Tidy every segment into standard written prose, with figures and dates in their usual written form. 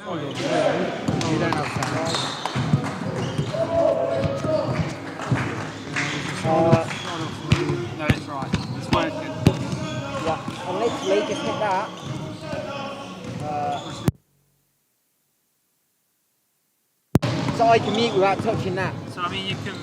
You don't have sound. No, it's right. It's working. Yeah, and literally just hit that. So I can mute without touching that. So I mean, you can.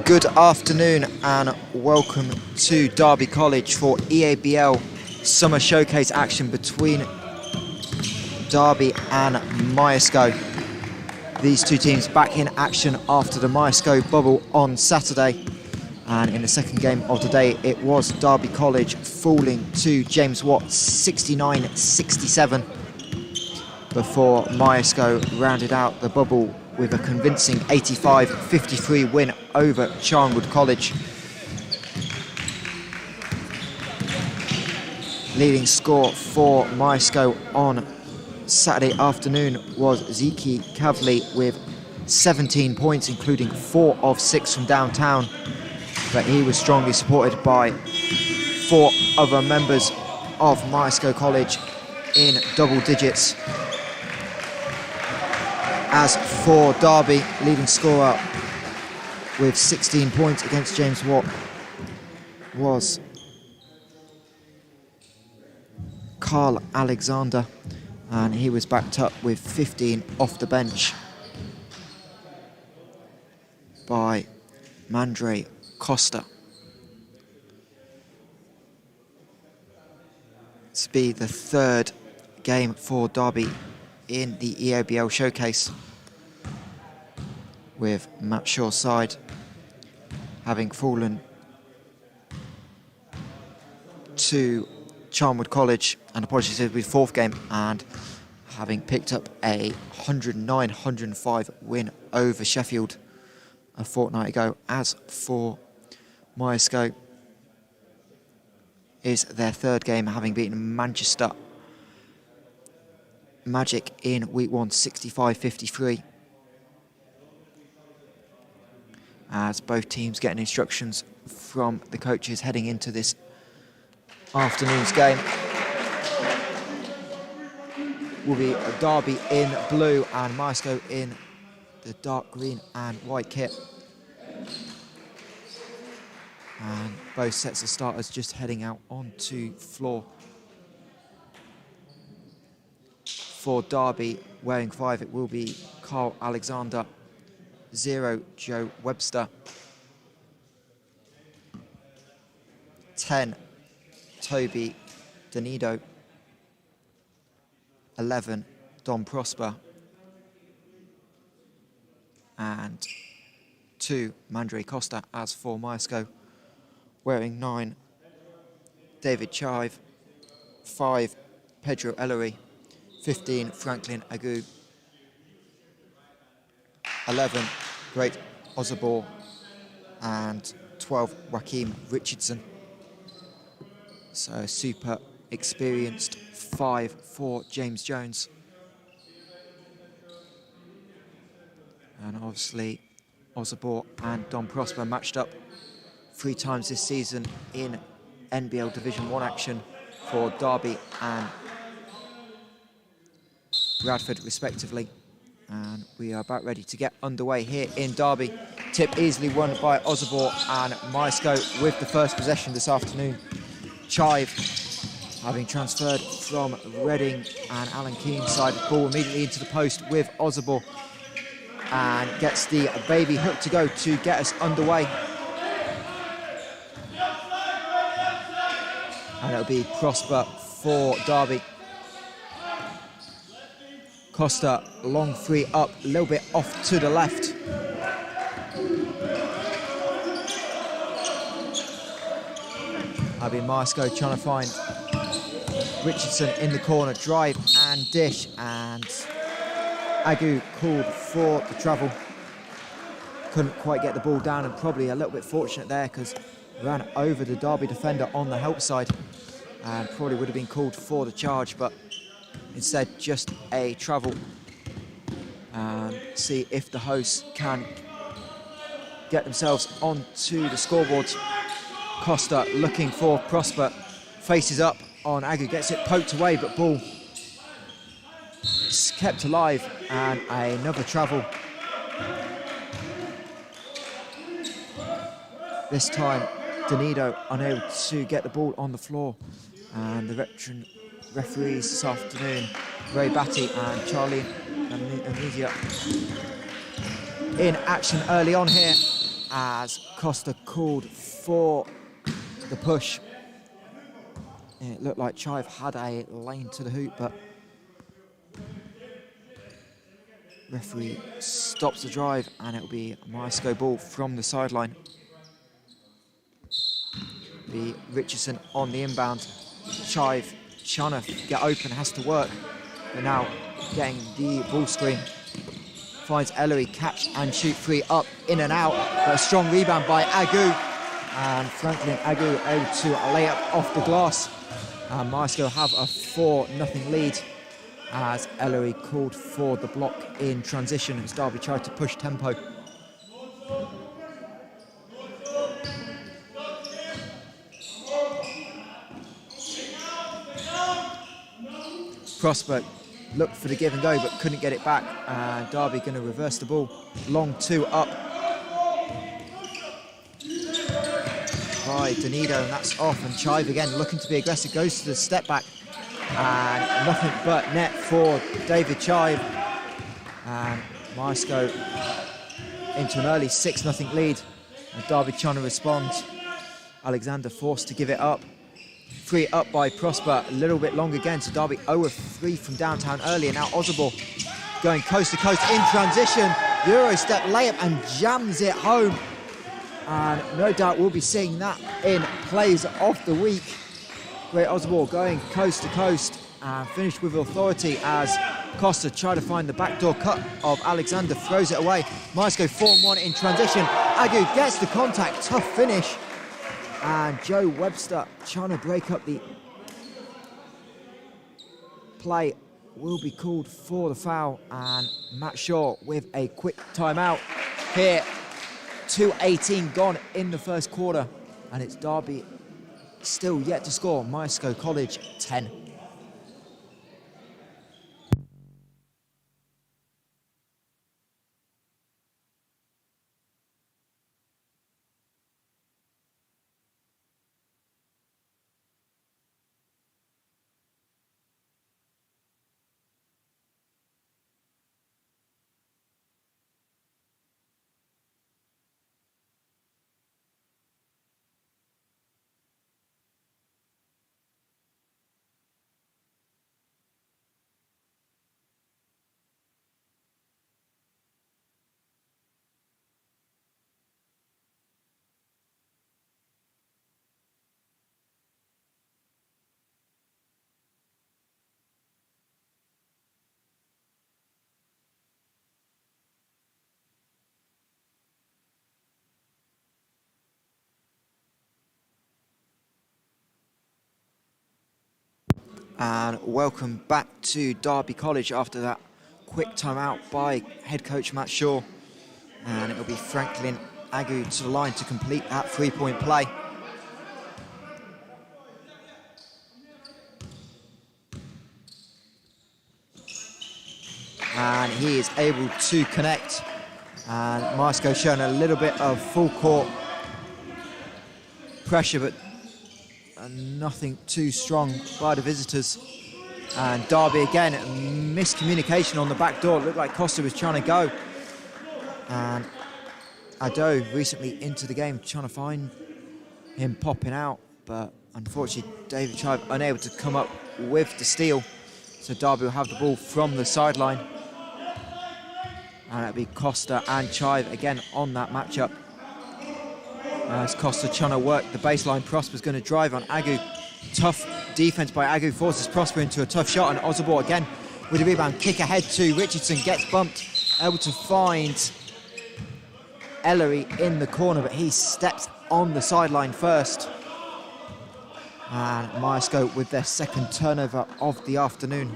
Good afternoon and welcome to Derby College for EABL Summer Showcase action between Derby and Myerscough. These two teams back in action after the Myerscough bubble on Saturday. And in the second game of the day, it was Derby College falling to James Watt 69-67 before Myerscough rounded out the bubble with a convincing 85-53 win over Charnwood College. Leading score for Myerscough on Saturday afternoon was Zeki Kavli with 17 points, including 4 of 6 from downtown. But he was strongly supported by 4 other members of Myerscough College in double digits. As for Derby, leading scorer with 16 points against James Watt was Carl Alexander, and he was backed up with 15 off the bench by Mandre Costa. This will be the third game for Derby in the EABL showcase, with Matt Shaw's side having fallen to Charnwood College, and apologies, it will be the fourth game, and having picked up a 109-105 win over Sheffield a fortnight ago. As for Myerscough, is their third game, having beaten Manchester Magic in week 1 65-53. As both teams getting instructions from the coaches heading into this afternoon's game. Will be Derby in blue and Myerscough in the dark green and white kit. And both sets of starters just heading out onto floor. For Derby, wearing 5, it will be Carl Alexander, 0, Joe Webster, 10, Toby Donido, 11, Don Prosper, and 2, Mandre Costa. As for Myerscough, wearing 9, David Chive, 5, Pedro Ellery, 15, Franklin Agu, 11, Great Ozabor, and 12, Joaquim Richardson. So super experienced 5 for James Jones. And obviously Ozabor and Don Prosper matched up 3 times this season in NBL Division 1 action for Derby and Bradford respectively. And we are about ready to get underway here in Derby. Tip easily won by Ozabor, and Myerscough with the first possession this afternoon. Chive, having transferred from Reading and Alan Keene's side, ball immediately into the post with Ozabor, and gets the baby hook to go to get us underway. And it'll be Prosper for Derby. Costa, long 3 up, a little bit off to the left. That'll be Myerscough trying to find Richardson in the corner, drive and dish, and Agu called for the travel. Couldn't quite get the ball down, and probably a little bit fortunate there because ran over the Derby defender on the help side, and probably would have been called for the charge, but instead just a travel. And see if the hosts can get themselves onto the scoreboard. Costa looking for Prosper, faces up on Agu, gets it poked away, but ball kept alive, and another travel. This time Donido unable to get the ball on the floor, and the veteran referees this afternoon, Ray Batty and Charlie Amnesia, in action early on here, as Costa called for the push. It looked like Chive had a lane to the hoop, but referee stops the drive, and it'll be a Myerscough ball from the sideline. Be Richardson on the inbound. Chive trying to get open, has to work, but now getting the ball screen. Finds Ellery, catch and shoot three up, in and out, but a strong rebound by Agu. And Franklin Agu able to lay up off the glass. And Myerscough have a 4-0 lead as Ellery called for the block in transition as Derby tried to push tempo. Prosper looked for the give and go but couldn't get it back, and Derby going to reverse the ball. Long two up by Donido, and that's off, and Chive again looking to be aggressive, goes to the step back, and nothing but net for David Chive, and Myerscough into an early 6-0 lead, and Derby trying to respond. Alexander forced to give it up. 3 up by Prosper, a little bit long again, so Derby 0 of 3 from downtown early, and now Ozabor going coast to coast in transition, Euro step layup and jams it home, and no doubt we'll be seeing that in plays of the week. Great Ozabor going coast to coast and finished with authority as Costa tried to find the backdoor cut of Alexander, throws it away. Myerscough 4-1 in transition, Agu gets the contact, tough finish. And Joe Webster trying to break up the play, will be called for the foul, and Matt Shaw with a quick timeout here. 2:18 gone in the first quarter, and it's Derby still yet to score. Myerscough College 10. And welcome back to Derby College after that quick timeout by head coach Matt Shaw. And it'll be Franklin Agu to the line to complete that 3-point play. And he is able to connect. And Myerscough showing a little bit of full court pressure, but nothing too strong by the visitors. And Derby again, miscommunication on the back door. It looked like Costa was trying to go. And Ado recently into the game, trying to find him popping out. But unfortunately, David Chive unable to come up with the steal. So Derby will have the ball from the sideline. And it'll be Costa and Chive again on that matchup. As Costa trying to work the baseline, Prosper's going to drive on Agu. Tough defense by Agu, forces Prosper into a tough shot, and Ozabor again with a rebound. Kick ahead to Richardson, gets bumped, able to find Ellery in the corner, but he steps on the sideline first. And Myerscough with their second turnover of the afternoon.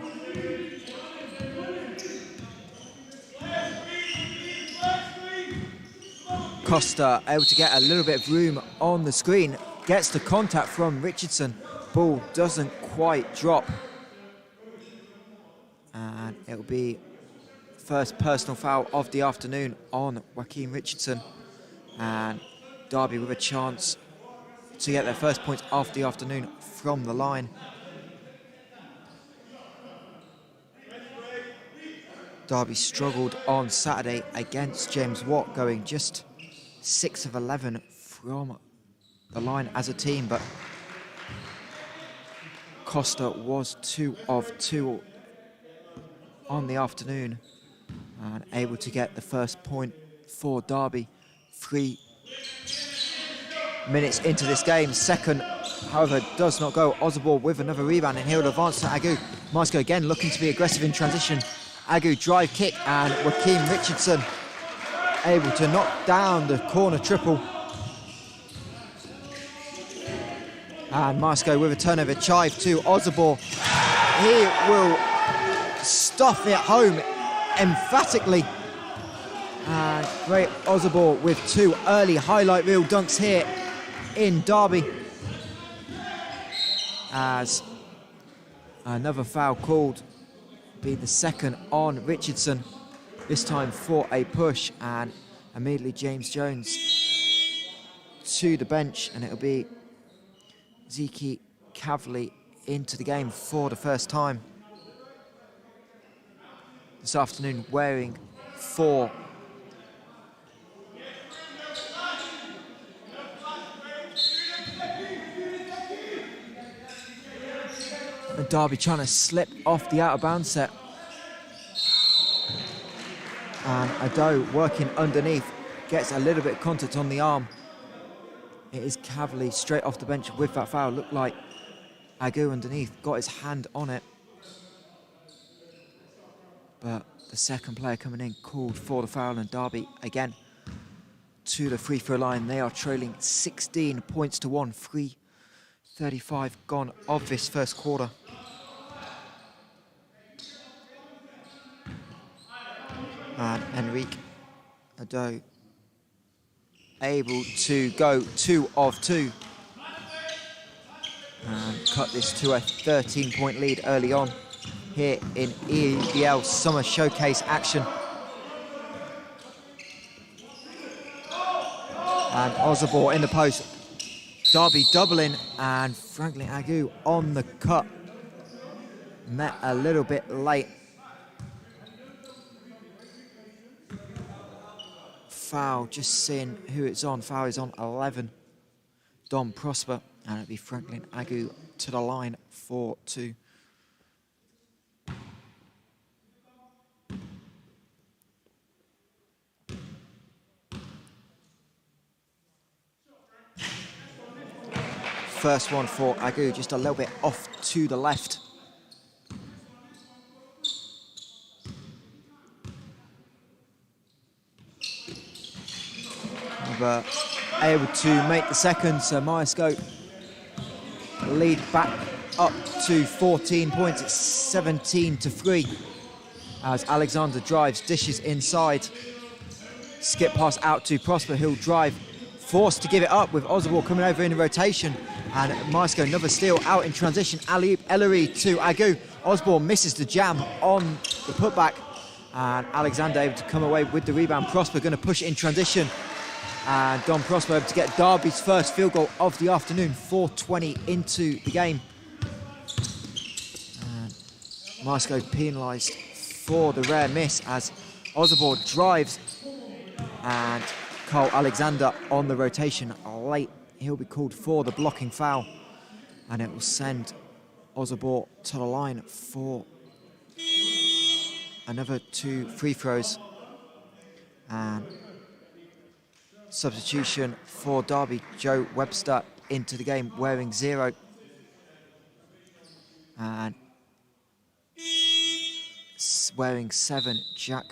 Costa able to get a little bit of room on the screen, gets the contact from Richardson, ball doesn't quite drop, and it'll be first personal foul of the afternoon on Joaquin Richardson, and Derby with a chance to get their first points of the afternoon from the line. Derby struggled on Saturday against James Watt, going just 6 of 11 from the line as a team, but Costa was 2 of 2 on the afternoon and able to get the first point for Derby 3 minutes into this game. Second, however, does not go. Ozabor with another rebound, and he'll advance to Agu. Myerscough again looking to be aggressive in transition. Agu drive kick, and Joaquin Richardson able to knock down the corner triple. And Myerscough with a turnover, chive to Ozabor. He will stuff it home emphatically. And great Ozabor with 2 early highlight reel dunks here in Derby. As another foul called, be the second on Richardson, this time for a push, and immediately James Jones to the bench, and it'll be Zeke Cavley into the game for the first time this afternoon, wearing 4. And Derby trying to slip off the out-of-bounds set. And Ado working underneath, gets a little bit of contact on the arm. It is Cavley straight off the bench with that foul. Looked like Agu underneath got his hand on it. But the second player coming in called for the foul, and Derby again to the free throw line. They are trailing 16 points to 1, 3:35 gone of this first quarter. And Enrique Ado able to go 2 of 2 and cut this to a 13-point lead early on here in EABL Summer Showcase action. And Ozabor in the post. Derby doubling, and Franklin Agu on the cut. Met a little bit late. Foul, just seeing who it's on. Foul is on 11. Dom Prosper, and it'll be Franklin Agu to the line for 2. First one for Agu, just a little bit off to the left. But able to make the second, so Myerscough lead back up to 14 points. It's 17-3 as Alexander drives, dishes inside. Skip pass out to Prosper, he'll drive. Forced to give it up with Ozabor coming over in the rotation. And Myerscough, another steal out in transition. Alib Ellery to Agu. Osborne misses the jam on the putback. And Alexander able to come away with the rebound. Prosper going to push it in transition. And Don Prosper able to get Derby's first field goal of the afternoon. 4:20 into the game. And Myerscough penalised for the rare miss as Ozabor drives. And Carl Alexander on the rotation late. He'll be called for the blocking foul. And it will send Ozabor to the line for another 2 free throws. And substitution for Derby, Joe Webster into the game wearing 0. And wearing 7, Jack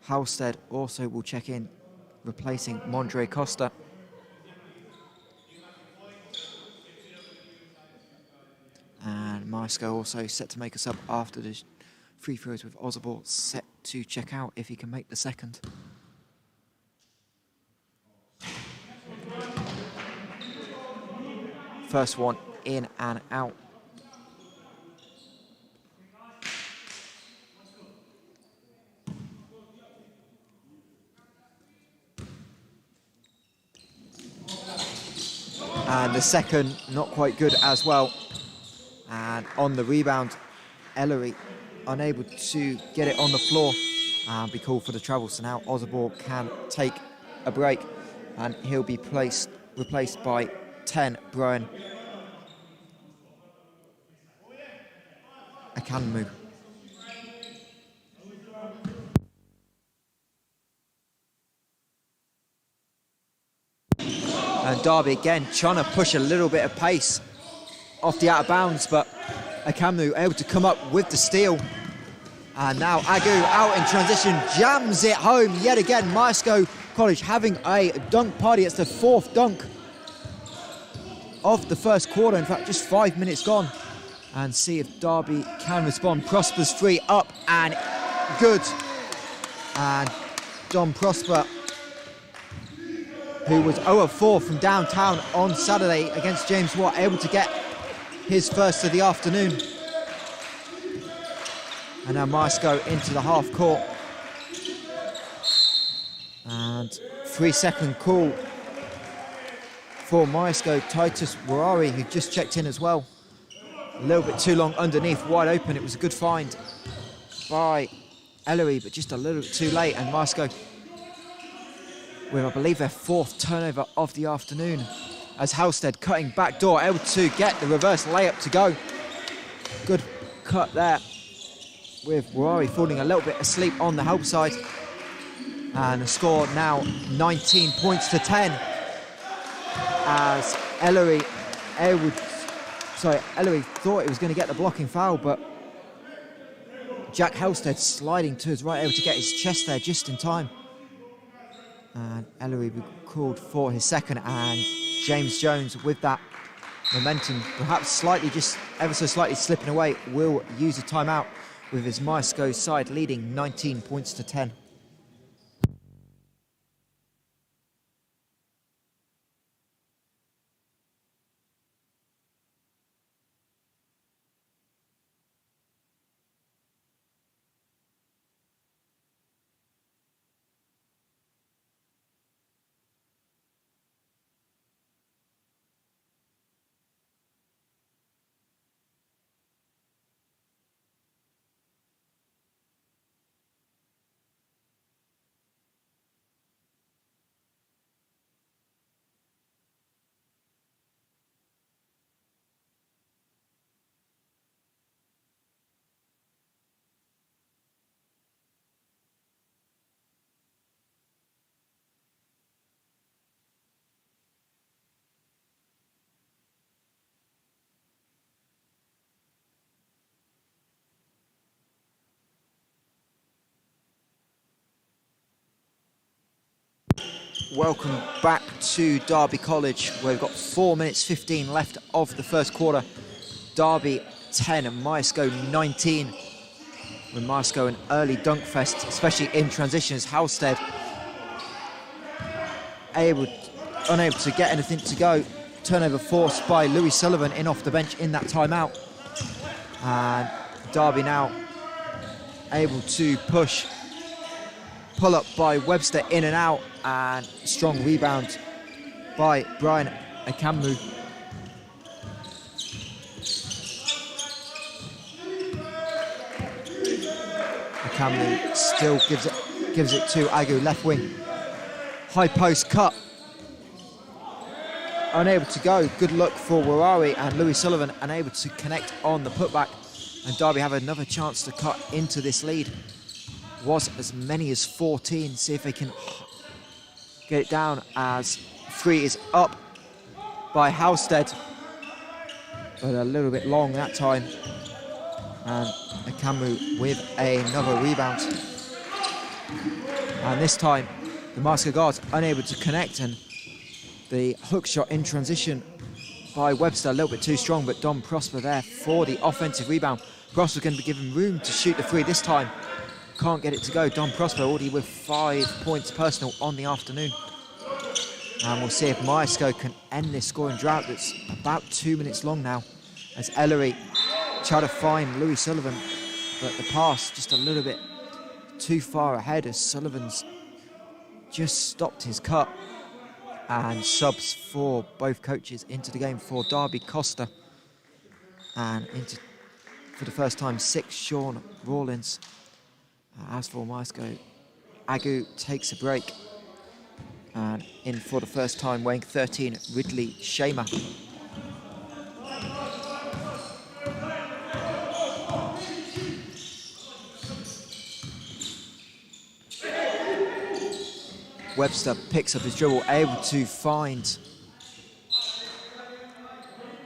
Halstead also will check in, replacing Mondre Costa. And Myerscough also set to make us up after the free throws, with Ozabor set to check out if he can make the second. First one in and out. And the second, not quite good as well. And on the rebound, Ellery unable to get it on the floor and be called for the travel. So now Ozabor can take a break. and he'll be replaced by 10, Brian Akanmu. And Derby again trying to push a little bit of pace off the out of bounds, but Akanmu able to come up with the steal. And now Agu out in transition, jams it home yet again. Myerscough College having a dunk party. It's the 4th dunk of the first quarter. In fact, just 5 minutes gone. And see if Derby can respond. Prosper's free up and good. And Dom Prosper, who was 0 of 4 from downtown on Saturday against James Watt, able to get his first of the afternoon. And now Myerscough into the half court. And 3-second call for Myerscough. Titus Warari, who just checked in as well. A little bit too long underneath, wide open. It was a good find by Ellery, but just a little bit too late. And Myerscough with, I believe, their 4th turnover of the afternoon, as Halstead cutting back door, able to get the reverse layup to go. Good cut there, with Warari falling a little bit asleep on the help side. And the score now 19 points to 10, as Ellery thought he was going to get the blocking foul, but Jack Halstead sliding to his right, able to get his chest there just in time. And Ellery called for his second, and James Jones, with that momentum perhaps slightly, just ever so slightly slipping away, will use a timeout, with his Myerscough side leading 19 points to 10. Welcome back to Derby College, where we've got 4 minutes 15 left of the first quarter. Derby 10 and Myerscough 19. With Myerscough an early dunk fest, especially in transition, as Halstead unable to get anything to go. Turnover forced by Louis Sullivan in off the bench in that timeout. And Derby now able to pull up by Webster in and out, and strong rebound by Brian Akanmu. Akanmu still gives it to Agu, left wing. High post cut. Unable to go. Good look for Warari, and Louis Sullivan unable to connect on the putback. And Derby have another chance to cut into this lead. Was as many as 14. See if they can get it down, as 3 is up by Halstead, but a little bit long that time. And Akanmu with another rebound. And this time, the Myerscough guards unable to connect, and the hook shot in transition by Webster a little bit too strong, but Dom Prosper there for the offensive rebound. Prosper's going to be given room to shoot the 3 this time. Can't get it to go. Dom Prosper already with 5 points personal on the afternoon. And we'll see if Myerscough can end this scoring drought that's about 2 minutes long now, as Ellery try to find Louis Sullivan, but the pass just a little bit too far ahead, as Sullivan's just stopped his cut. And subs for both coaches into the game for Derby, Costa, and into, for the first time, 6, Sean Rawlins. As for Myerscough, Agu takes a break. And in for the first time, weighing 13, Ridley Shamer. Webster picks up his dribble, able to find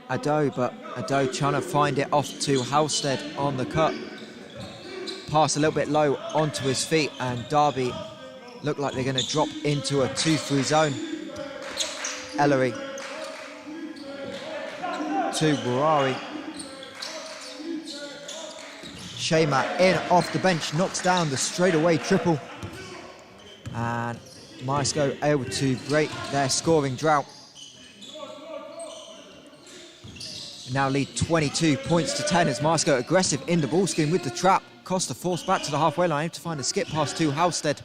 Ado, but Ado trying to find it off to Halstead on the cut. Pass a little bit low onto his feet, and Derby look like they're going to drop into a 2-3 zone. Ellery to Burari. Shamer in off the bench, knocks down the straightaway triple. And Myerscough able to break their scoring drought. Now lead 22 points to 10 as Myerscough aggressive in the ball screen with the trap. Costa forced back to the halfway line to find a skip pass to Halstead.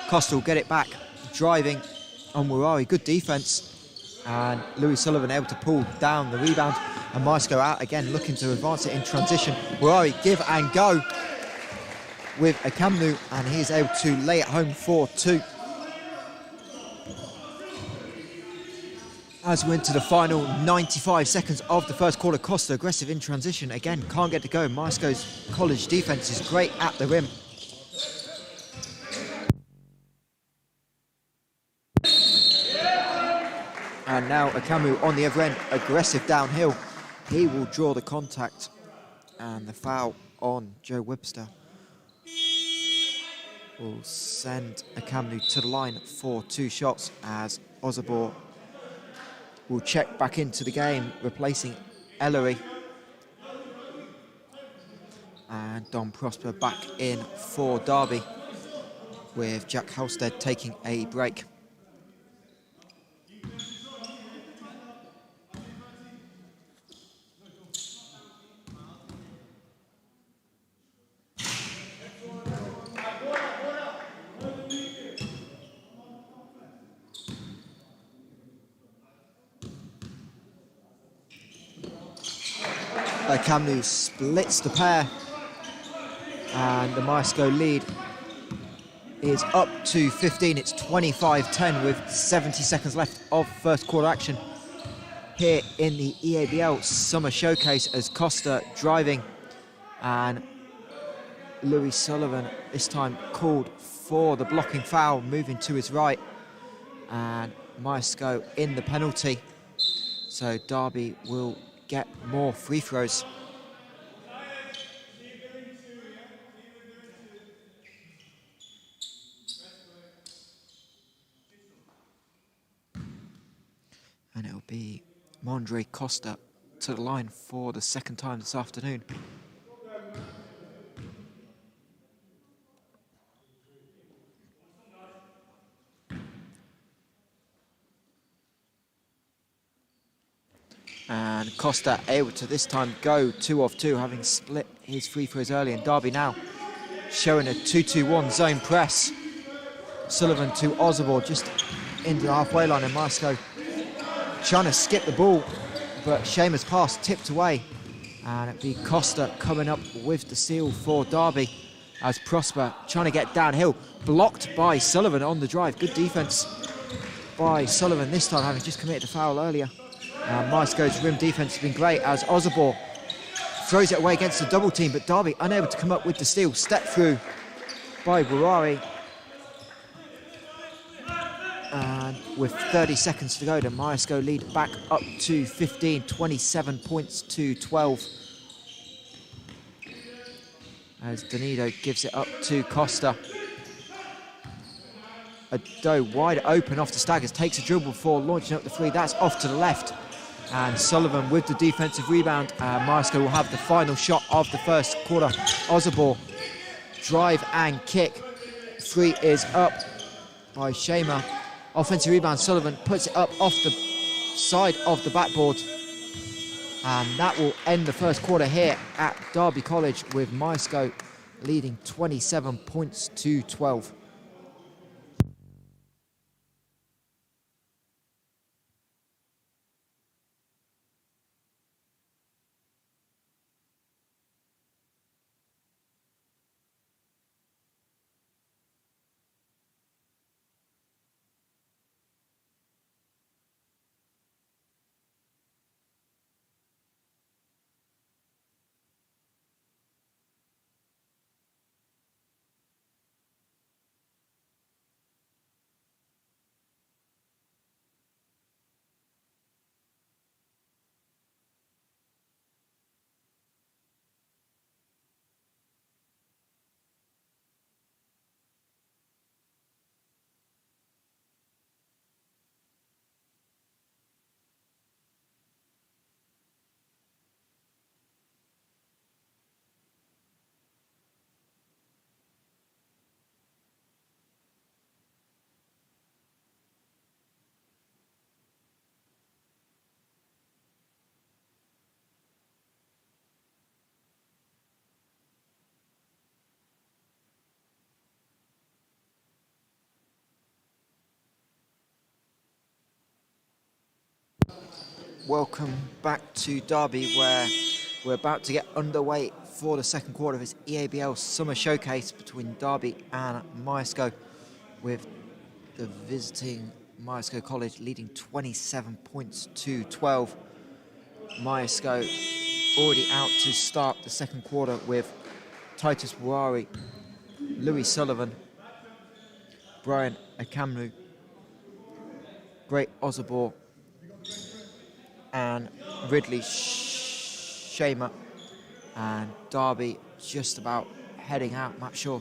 Costa will get it back, driving on Murari, good defence. And Louis Sullivan able to pull down the rebound. And Myerscough out again, looking to advance it in transition. Murari give and go with Akamnu, and he's able to lay it home for 2. As we're into the final 95 seconds of the first quarter, Costa aggressive in transition. Again, can't get to go. Myerscough's college defence is great at the rim. And now Akamu on the other end, aggressive downhill. He will draw the contact, and the foul on Joe Webster will send Akamu to the line for 2 shots, as Ozabor will check back into the game, replacing Ellery. And Don Prosper back in for Derby, with Jack Halstead taking a break. Kamnu splits the pair, and the Myerscough lead is up to 15. It's 25-10 with 70 seconds left of first quarter action here in the EABL Summer Showcase, as Costa driving, and Louis Sullivan this time called for the blocking foul, moving to his right, and Myerscough in the penalty. So Derby will get more free throws. And it'll be Mondre Costa to the line for the second time this afternoon. And Costa able to this time go 2 of 2, having split his free throws early. And Derby now showing a 2-2-1 zone press. Sullivan to Ozabor just into the halfway line, and Myerscough trying to skip the ball, but Shamer's pass tipped away. And it'd be Costa coming up with the steal for Derby, as Prosper trying to get downhill, blocked by Sullivan on the drive. Good defence by Sullivan this time, having just committed a foul earlier. Myerscough's rim defence has been great, as Ozabor throws it away against the double team, but Derby unable to come up with the steal. Step through by Burari. And with 30 seconds to go, the Myerscough lead back up to 15, 27 points to 12. As Donido gives it up to Costa. Ado wide open off the staggers, takes a dribble before launching up the 3. That's off to the left. And Sullivan with the defensive rebound. Myerscough will have the final shot of the first quarter. Ozabor, drive and kick. 3 is up by Shamer. Offensive rebound, Sullivan puts it up off the side of the backboard. And that will end the first quarter here at Derby College, with Myerscough leading 27 points to 12. welcome back to Derby, where we're about to get underway for the second quarter of this EABL Summer Showcase between Derby and Myerscough, with the visiting Myerscough College leading 27 points to 12. Myerscough already out to start the second quarter with Titus Warari, Louis Sullivan, Brian Akamnu, Great Ozabor, and Ridley Shamer. And Derby just about heading out. Matt Shaw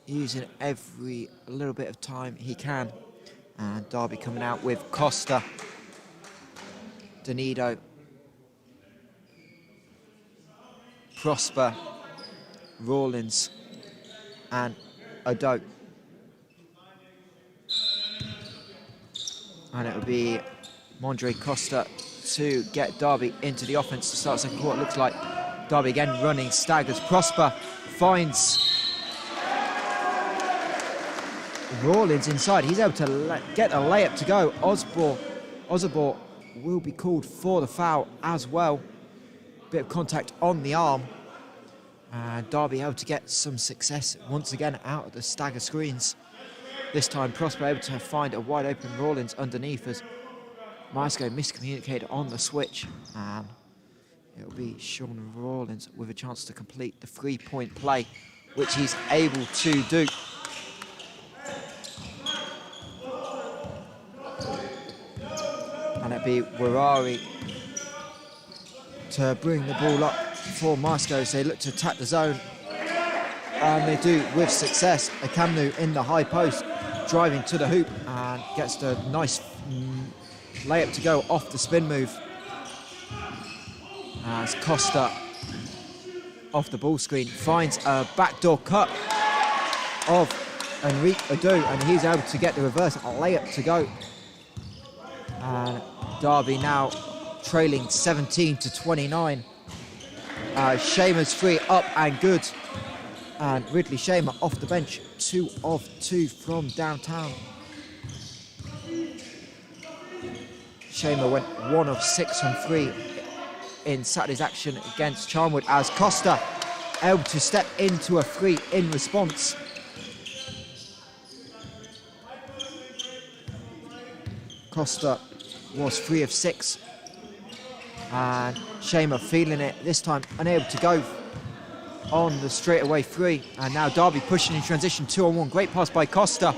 using every little bit of time he can. And Derby coming out with Costa, Donido, Prosper, Rawlins, and Ado. And it will be Mondre Costa to get Derby into the offense to start the second quarter. Looks like Derby again running staggers. Prosper finds Rawlins inside. He's able to get a layup to go. Ozabor will be called for the foul as well. Bit of contact on the arm. And Derby able to get some success once again out of the stagger screens. This time Prosper able to find a wide open Rawlins underneath as Myerscough miscommunicated on the switch, and it'll be Sean Rawlins with a chance to complete the 3-point play, which he's able to do. And it'll be Warari to bring the ball up for Myerscough, so they look to attack the zone, and they do with success. Akamnu in the high post, driving to the hoop, and gets the nice layup to go off the spin move. As Costa off the ball screen finds a backdoor cut of Enrique Ado, and he's able to get the reverse layup to go. And Derby now trailing 17-29. Shamer's free up and good. And Ridley Shamer off the bench, 2 of 2 from downtown. Shamer went 1 of 6 from 3 in Saturday's action against Charnwood, as Costa able to step into a 3 in response. Costa was 3 of 6, and Shamer feeling it this time, unable to go on the straightaway 3. And now Derby pushing in transition 2-on-1. Great pass by Costa.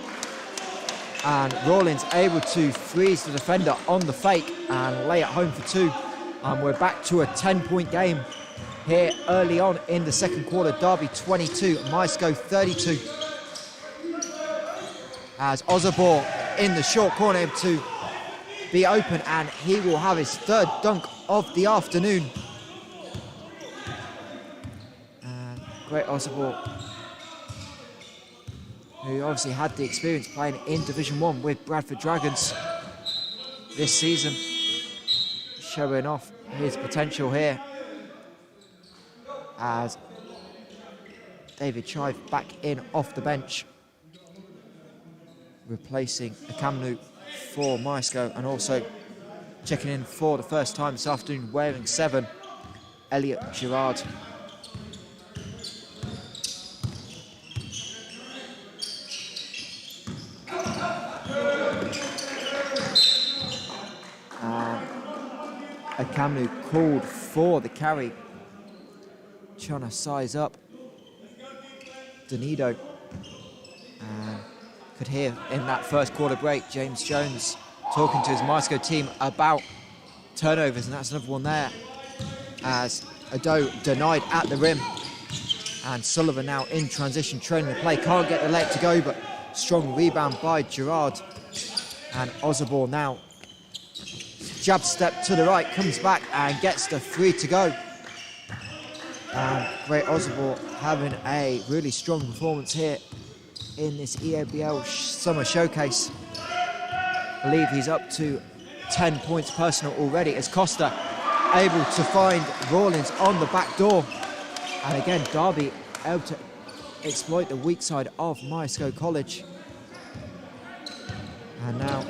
And Rawlins able to freeze the defender on the fake and lay it home for 2. And we're back to a 10-point game here early on in the second quarter. Derby 22, Myerscough 32. As Ozabor in the short corner able to be open, and he will have his 3rd dunk of the afternoon. And Great Ozabor, who obviously had the experience playing in Division 1 with Bradford Dragons this season, showing off his potential here, as David Chive back in off the bench, replacing Akamnu for Myerscough, and also checking in for the first time this afternoon, wearing 7, Elliot Girard. Akamnu called for the carry, trying to size up Donido. And could hear in that first quarter break James Jones talking to his Myerscough team about turnovers, and that's another one there, as Ado denied at the rim. And Sullivan now in transition, training the play, can't get the leg to go, but strong rebound by Girard. And Ozabor now jab step to the right, comes back and gets the 3 to go. And Great Ozabor having a really strong performance here in this EABL Summer Showcase. I believe he's up to 10 points personal already, as Costa able to find Rawlins on the back door. And again, Derby able to exploit the weak side of Myerscough College. And now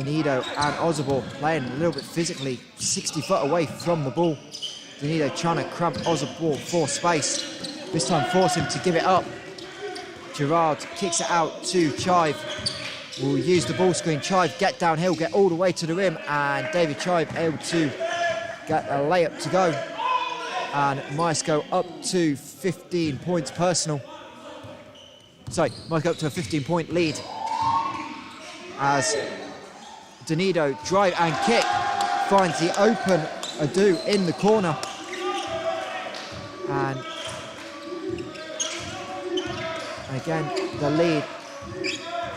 Donido and Ozabor playing a little bit physically, 60 foot away from the ball. Donido trying to cramp Ozabor for space. This time force him to give it up. Gerard kicks it out to Chive. Will use the ball screen. Chive get downhill, get all the way to the rim, and David Chive able to get a layup to go. And Myerscough up to 15 points personal. Sorry, Myerscough up to a 15-point lead. As Donido drive and kick finds the open Adu in the corner. And again, the lead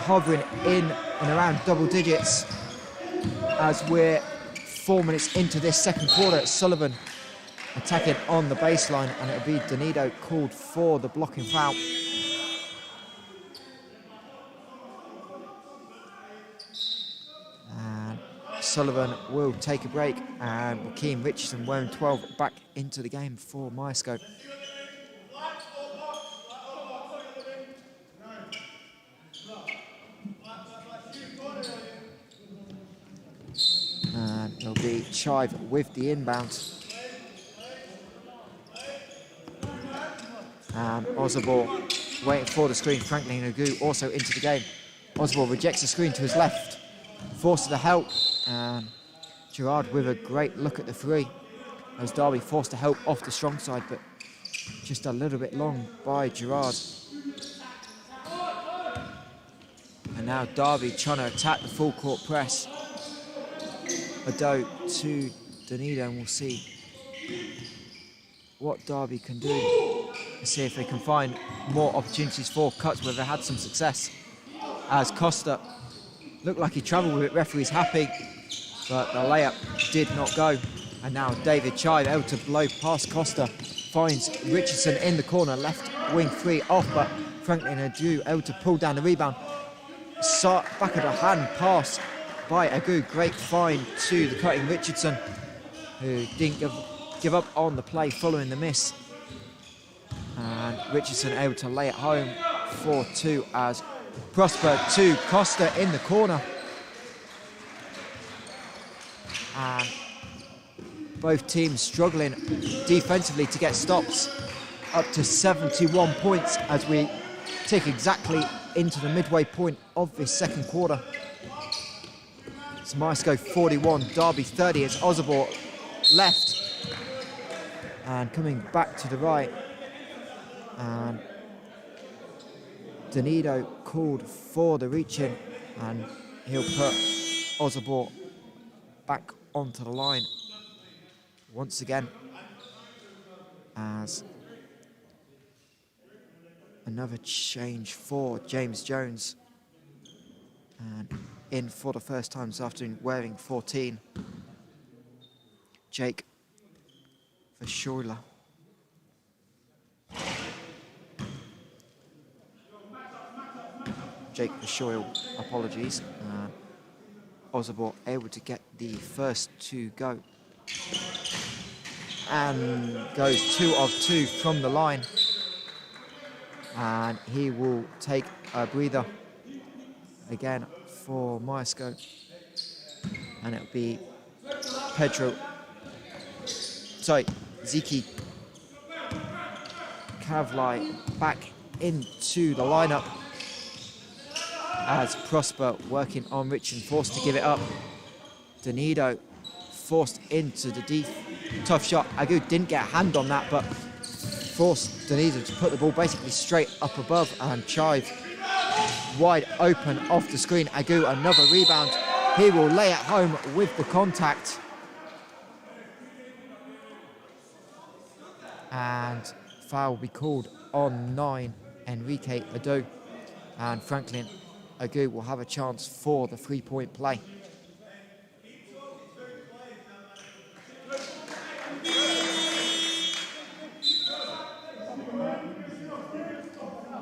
hovering in and around double digits as we're 4 minutes into this second quarter. Sullivan attacking on the baseline, and it'll be Donido called for the blocking foul. And Sullivan will take a break, and Joaquin Richardson, wearing 12, back into the game for Myerscough. And it'll be Chive with the inbound. And Ozabor waiting for the screen. Franklin Nagu also into the game. Ozabor rejects the screen to his left, forces the help, and Gerard with a great look at the three. As Darby forced to help off the strong side, but just a little bit long by Gerard. And now Darby trying to attack the full court press. Ado to Donido, and we'll see what Darby can do. Let's see if they can find more opportunities for cuts where they had some success. As Costa looked like he travelled with it, referee's happy, but the layup did not go. And now David Chive able to blow past Costa, finds Richardson in the corner, left wing three off, but Franklin Adu able to pull down the rebound. Back of the hand pass by Agu, great find to the cutting Richardson, who didn't give up on the play following the miss. And Richardson able to lay it home for two as Prosper to Costa in the corner. And both teams struggling defensively to get stops. Up to 71 points as we tick exactly into the midway point of this second quarter. It's Myerscough 41, Derby 30. It's Ozabor left and coming back to the right. And Donido called for the reach-in, and he'll put Ozabor back onto the line once again as another change for James Jones, and in for the first time this afternoon wearing 14, Jake Verscheuler. Jake Verscheuler, apologies. Ozabor able to get the first two go. And goes 2 of 2 from the line. And he will take a breather again for Myerscough. And it'll be Ziki Kavlai back into the lineup as Prosper working on Richardson, forced to give it up. Donido forced into the deep. Tough shot. Agu didn't get a hand on that, but forced Donido to put the ball basically straight up above, and Chive wide open off the screen. Agu another rebound. He will lay it home with the contact. And foul will be called on 9, Enrique Ado. And Franklin Agu will have a chance for the three-point play.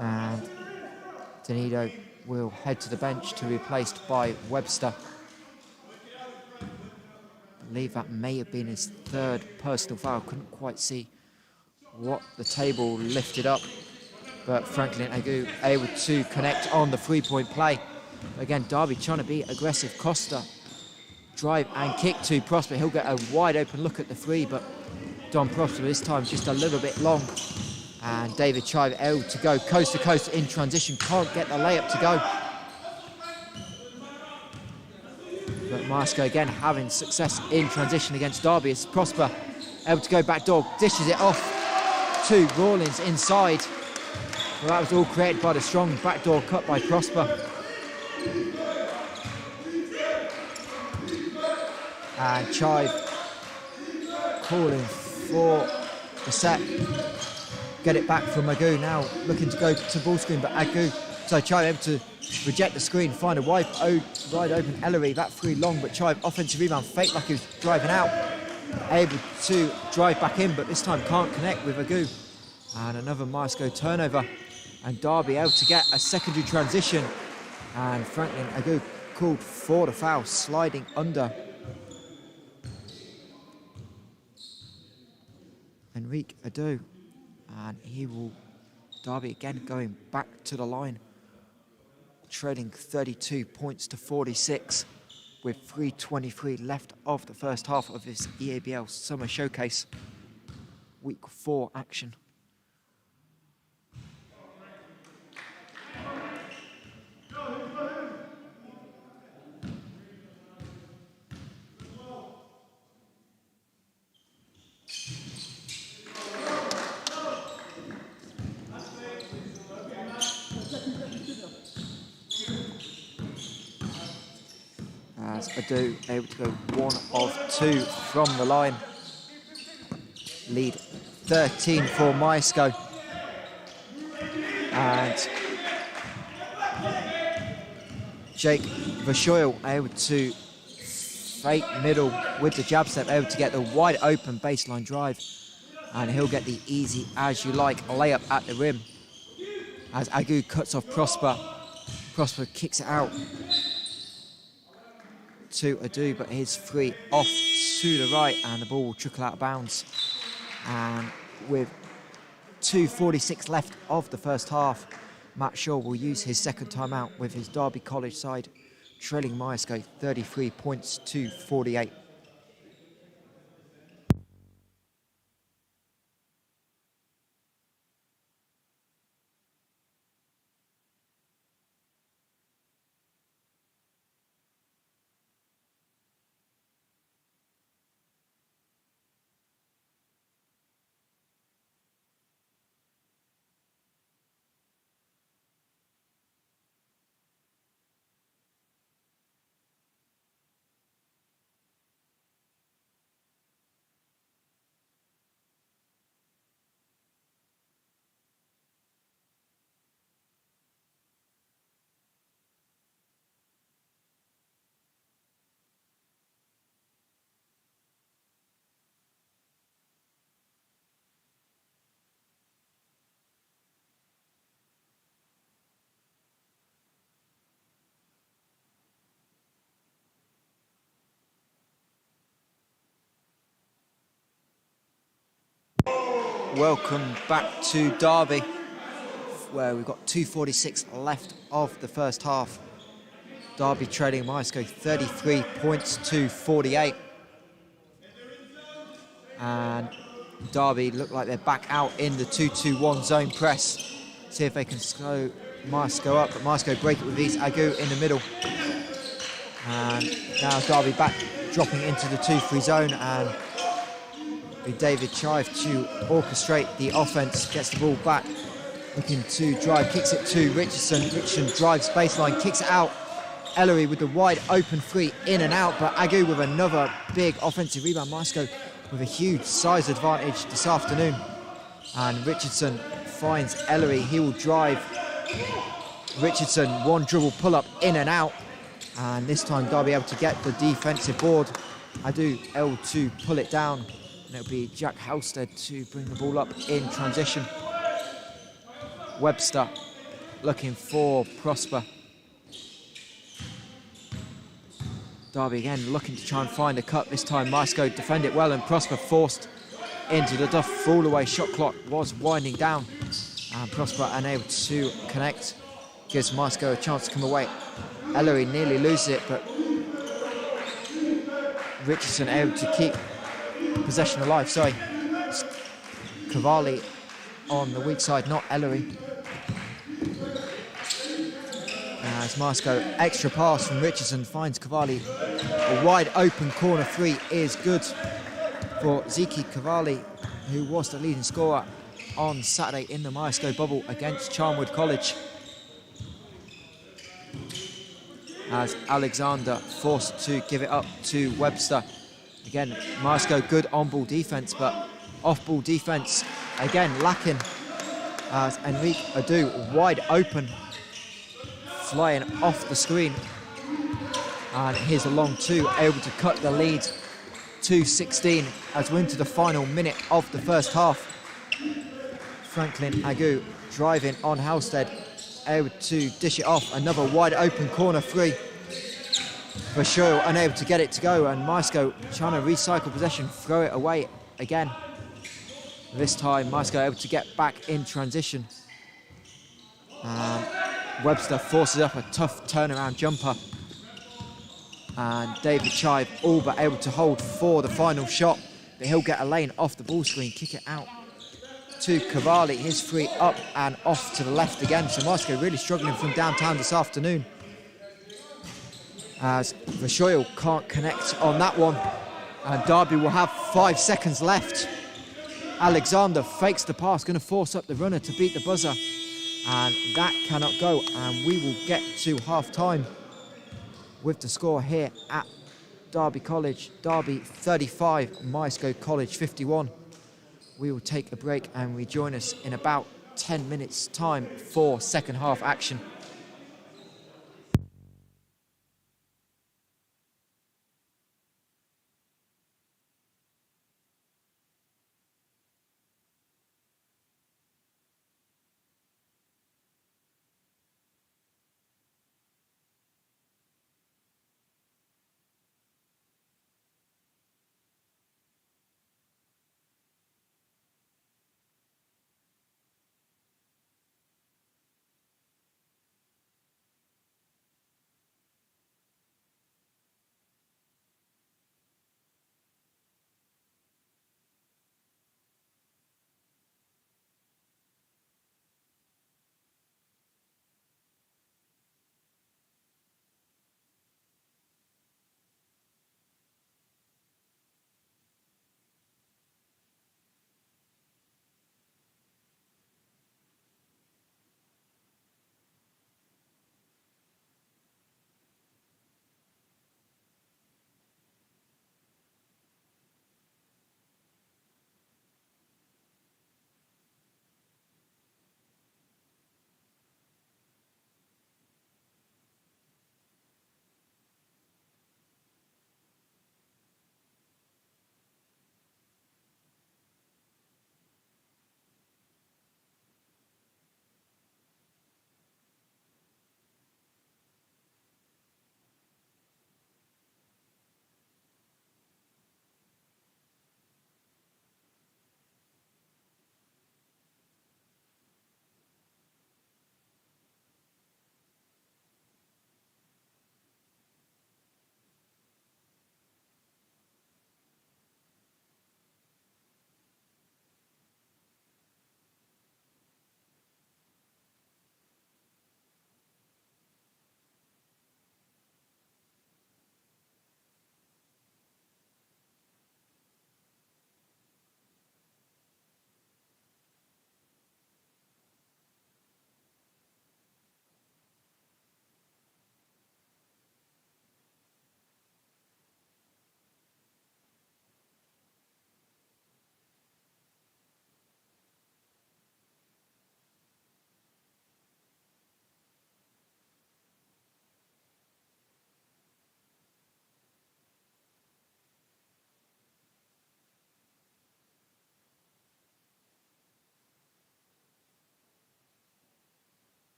And Donido will head to the bench to be replaced by Webster. I believe that may have been his third personal foul. Couldn't quite see what the table lifted up, but Franklin Agu able to connect on the three-point play. Again, Derby trying to be aggressive. Costa, drive and kick to Prosper. He'll get a wide open look at the three, but Don Prosper this time just a little bit long. And David Chive able to go coast to coast in transition. Can't get the layup to go. But Myerscough again having success in transition against Derby as Prosper able to go back door, dishes it off to Rawlins inside. Well, that was all created by the strong backdoor cut by Prosper. And Chive calling for the set. Get it back from Agoo now, looking to go to ball screen, but Agoo, so Chive able to reject the screen, find a wide open Ellery, that three long, but Chive offensive rebound, fake like he was driving out, able to drive back in, but this time can't connect with Agoo. And another Myerscough turnover, and Derby able to get a secondary transition, and Franklin Agoo called for the foul, sliding under. Enrique Adu, and he will, Derby again going back to the line, trading 32 points to 46 with 3:23 left of the first half of this EABL Summer Showcase Week 4 action. As Adu able to go 1 of 2 from the line. Lead 13 for Myerscough. And Jake Verschoyle able to fake middle with the jab step, able to get the wide open baseline drive. And he'll get the easy as you like layup at the rim. As Agoo cuts off Prosper. Prosper kicks it out to Adu, but his three off to the right, and the ball will trickle out of bounds. And with 2:46 left of the first half, Matt Shaw will use his second timeout with his Derby College side trailing Myerscough 33 points to 48. Welcome back to Derby, where we've got 2:46 left of the first half. Derby trailing Myerscough 33 points to 48. And Derby look like they're back out in the 2-2-1 zone press. See if they can slow Myerscough up, but Myerscough break it with ease. Agoo in the middle. And now Derby back, dropping into the 2-3 zone, and David Chive to orchestrate the offense, gets the ball back, looking to drive, kicks it to Richardson. Richardson drives baseline, kicks it out. Ellery with the wide open three, in and out, but Agoo with another big offensive rebound. Myerscough with a huge size advantage this afternoon. And Richardson finds Ellery, he will drive. Richardson, one dribble pull up, in and out. And this time Derby able to get the defensive board. Adu able to pull it down. And it'll be Jack Halstead to bring the ball up in transition. Webster looking for Prosper. Derby again looking to try and find a cut. This time Myerscough defend it well, and Prosper forced into the Duff fall away. Shot clock was winding down, and Prosper unable to connect. Gives Myerscough a chance to come away Ellery nearly loses it, but Richardson able to keep possession alive. Sorry, it's Cavalli on the weak side, not Ellery. As Myerscough, extra pass from Richardson finds Cavalli. A wide open corner three is good for Ziki Cavalli, who was the leading scorer on Saturday in the Myerscough bubble against Charnwood College. As Alexander forced to give it up to Webster. Again, Myerscough good on-ball defence, but off-ball defence again lacking. As Enrique Adu wide open, flying off the screen. And here's a long two, able to cut the lead to 16 as we're into the final minute of the first half. Franklin Agu driving on Halstead, able to dish it off. Another wide open corner three. Verschoyle unable to get it to go, and Myerscough trying to recycle possession, throw it away again. This time Myerscough able to get back in transition. And Webster forces up a tough turnaround jumper. And David Chive all but able to hold for the final shot, but he'll get a lane off the ball screen, kick it out to Cavalli. His free up and off to the left again. So Myerscough really struggling from downtown this afternoon, as Verschoyle can't connect on that one. And Derby will have 5 seconds left. Alexander fakes the pass, going to force up the runner to beat the buzzer. And that cannot go, and we will get to half-time with the score here at Derby College. Derby 35, Myerscough College 51. We will take a break and rejoin us in about 10 minutes time for second half action.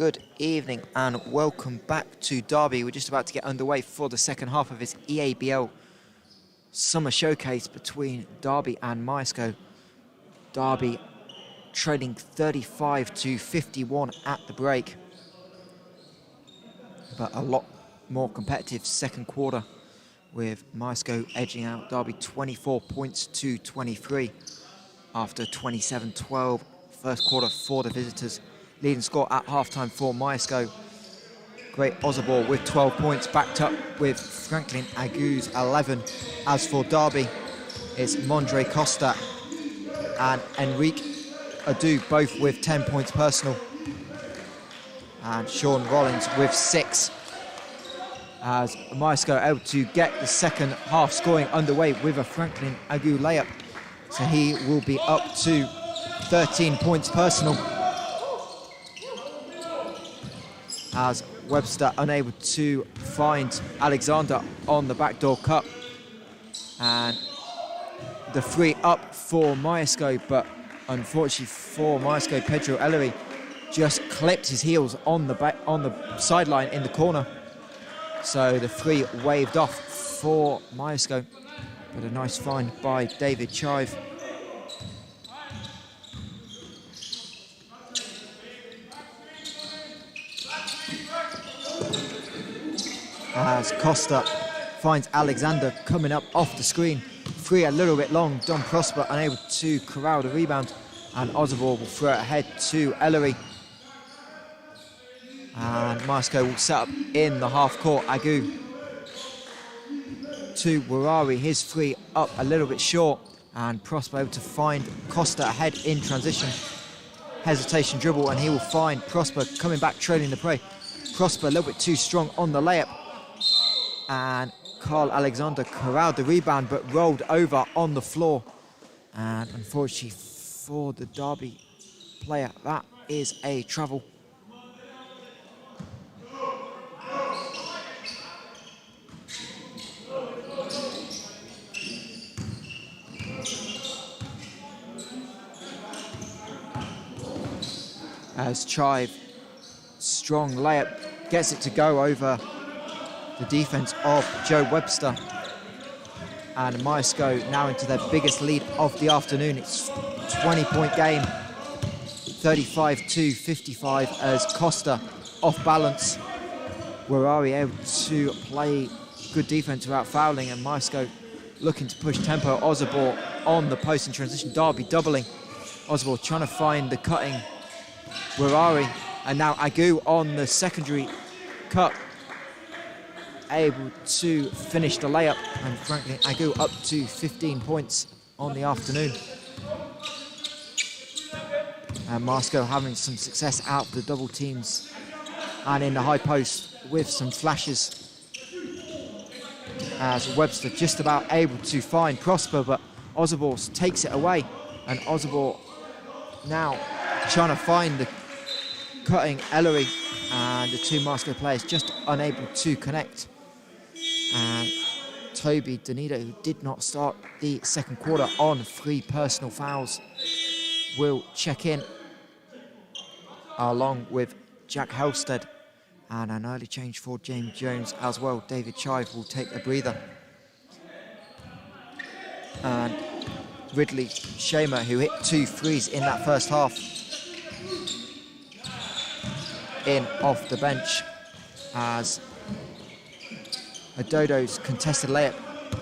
Good evening and welcome back to Derby. We're just about to get underway for the second half of this EABL summer showcase between Derby and Myerscough. Derby trailing 35-51 at the break, but a lot more competitive second quarter with Myerscough edging out Derby 24 points to 23 after 27-12 first quarter for the visitors. Leading score at halftime for Myerscough. Great Ozabor with 12 points, backed up with Franklin Agu's 11. As for Derby, it's Mondre Costa and Enrique Adu, both with 10 points personal. And Sean Rollins with 6. As Myerscough able to get the second half scoring underway with a Franklin Agu layup. So he will be up to 13 points personal. As Webster unable to find Alexander on the backdoor cut. And the free up for Myerscough, but unfortunately for Myerscough, Pedro Ellery just clipped his heels on the sideline in the corner. So the free waved off for Myerscough, but a nice find by David Chive. As Costa finds Alexander coming up off the screen. Free a little bit long. Don Prosper unable to corral the rebound. And Ozabor will throw it ahead to Ellery. And Myerscough will set up in the half court. Agu to Warari. His free up a little bit short. And Prosper able to find Costa ahead in transition. Hesitation dribble, and he will find Prosper coming back trailing the prey. Prosper a little bit too strong on the layup. And Carl Alexander corralled the rebound but rolled over on the floor. And unfortunately for the Derby player, that is a travel. As Chive, strong layup, gets it to go over the defense of Joe Webster. And Myerscough now into their biggest lead of the afternoon. It's a 20-point game, 35-55, as Costa off balance. Warari able to play good defense without fouling, and Myerscough looking to push tempo. Ozabor on the post in transition. Derby doubling. Ozabor trying to find the cutting Warari, and now Agu on the secondary cut, able to finish the layup, and Franklin Agu up to 15 points on the afternoon. And Myerscough having some success out of the double teams and in the high post with some flashes. As Webster just about able to find Prosper, but Ozabor takes it away, and Ozabor now trying to find the cutting Ellery, and the two Myerscough players just unable to connect. And Toby Donito, who did not start the second quarter on 3 personal fouls, will check in, along with Jack Helsted, and an early change for James Jones as well. David Chive will take a breather. And Ridley Shamer, who hit 2 threes in that first half, in off the bench, as Adodo's contested layup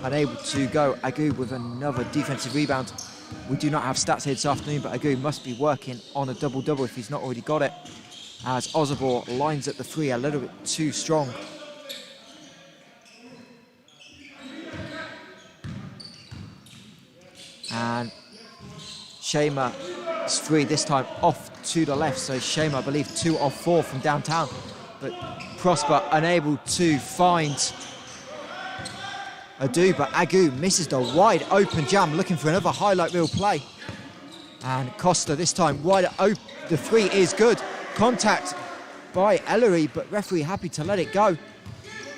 unable to go. Agu with another defensive rebound. We do not have stats here this afternoon, but Agu must be working on a double-double if he's not already got it, as Ozabor lines at the 3 a little bit too strong. And Shamer's 3 this time off to the left, so Shamer, I believe, 2 of 4 from downtown, but Prosper unable to find Adu, but Agu misses the wide open jam, looking for another highlight reel play. And Costa this time wide open. The 3 is good. Contact by Ellery, but referee happy to let it go.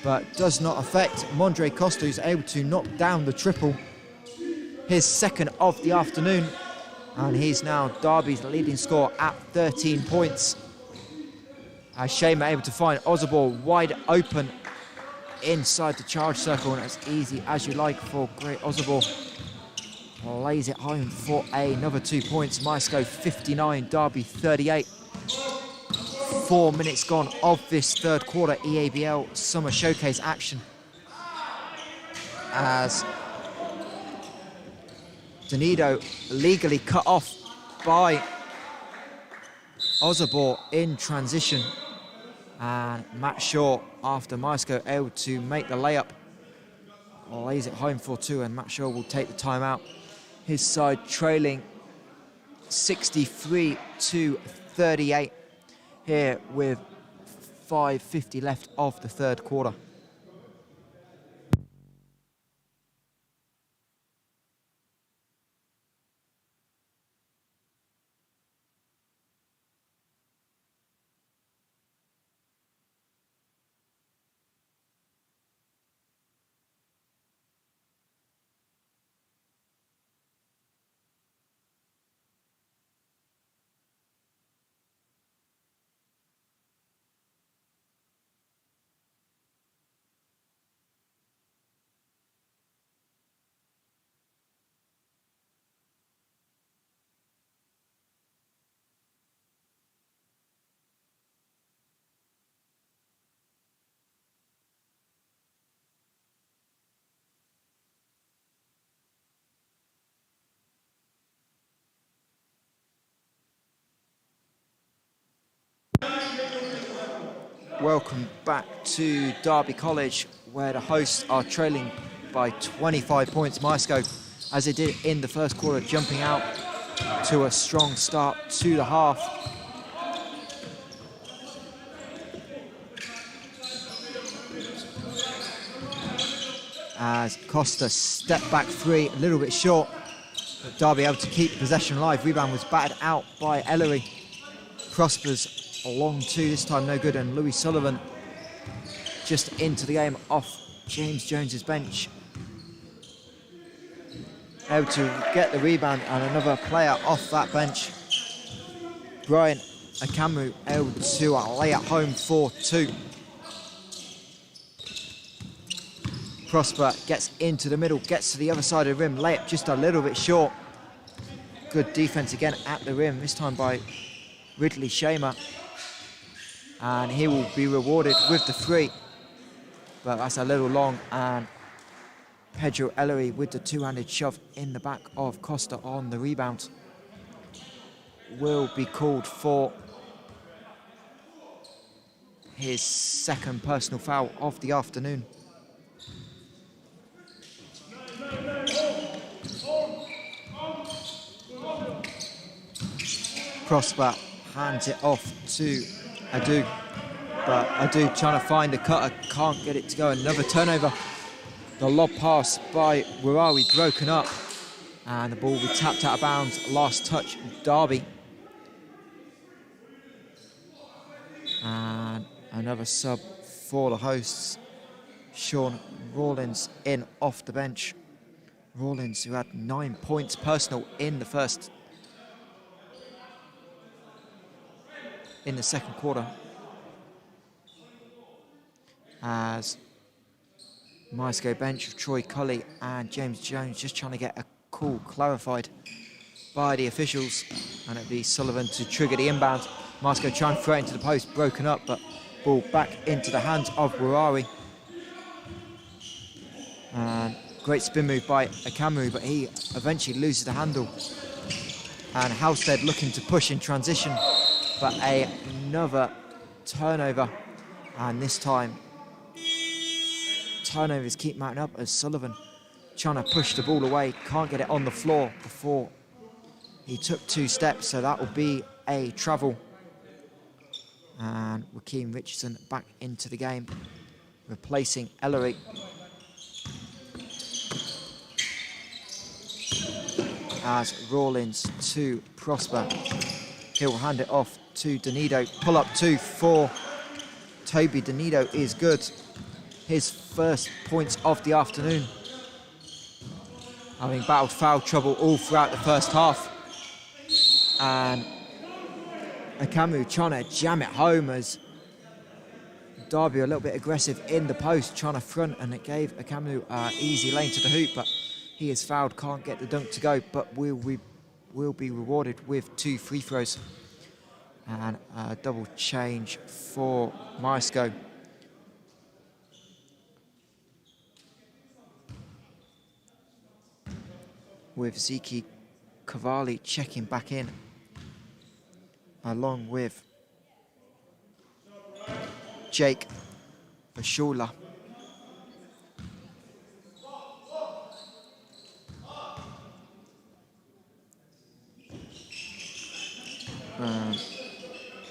But does not affect Mondre Costa, who's able to knock down the triple. His second of the afternoon. And he's now Derby's leading scorer at 13 points. As Shamer able to find Ozabor wide open inside the charge circle, and as easy as you like for great Ozabor. Lays it home for another 2 points. Myerscough 59, Derby 38. 4 minutes gone of this third quarter EABL Summer Showcase action. As Donido legally cut off by Ozabor in transition. And Matt Shaw, after Myerscough able to make the layup, lays it home for 2, and Matt Shaw will take the timeout. His side trailing 63-38 here with 5:50 left of the third quarter. Welcome back to Derby College, where the hosts are trailing by 25 points. Myerscough, as they did in the first quarter, jumping out to a strong start to the half. As Costa stepped back 3, a little bit short, but Derby able to keep possession alive. Rebound was battered out by Ellery. Prospers a long 2, this time no good, and Louis Sullivan just into the game off James Jones's bench. Able to get the rebound, and another player off that bench. Brian Akamu able to lay it home for 2. Prosper gets into the middle, gets to the other side of the rim, layup just a little bit short. Good defense again at the rim, this time by Ridley Shamer. And he will be rewarded with the 3. But that's a little long, and Pedro Ellery with the two-handed shove in the back of Costa on the rebound will be called for his second personal foul of the afternoon. Prosper hands it off to Adu, but Adu trying to find a cutter, can't get it to go. Another turnover. The lob pass by Warawi broken up, and the ball will be tapped out of bounds. Last touch, Derby. And another sub for the hosts. Sean Rawlins in off the bench. Rawlins, who had 9 points personal in the second quarter, as Myerscough bench of Troy Cully and James Jones just trying to get a call clarified by the officials, and it'll be Sullivan to trigger the inbound. Myerscough trying to throw it into the post, broken up, but ball back into the hands of Warari. And great spin move by Akamu, but he eventually loses the handle. And Halstead looking to push in transition, but another turnover, and this time turnovers keep mounting up as Sullivan trying to push the ball away, can't get it on the floor before he took 2 steps, so that will be a travel. And Joaquin Richardson back into the game, replacing Ellery. As Rawlins to Prosper, he'll hand it off to Donido. Pull up 2 for Toby Donido is good. His first points of the afternoon, having battled foul trouble all throughout the first half. And Akamu trying to jam it home as Derby a little bit aggressive in the post, trying to front, and it gave Akamnu easy lane to the hoop, but he is fouled, can't get the dunk to go, but will be rewarded with 2 free throws. And a double change for Myerscough. With Ziki Cavalli checking back in, along with Jake Vashula.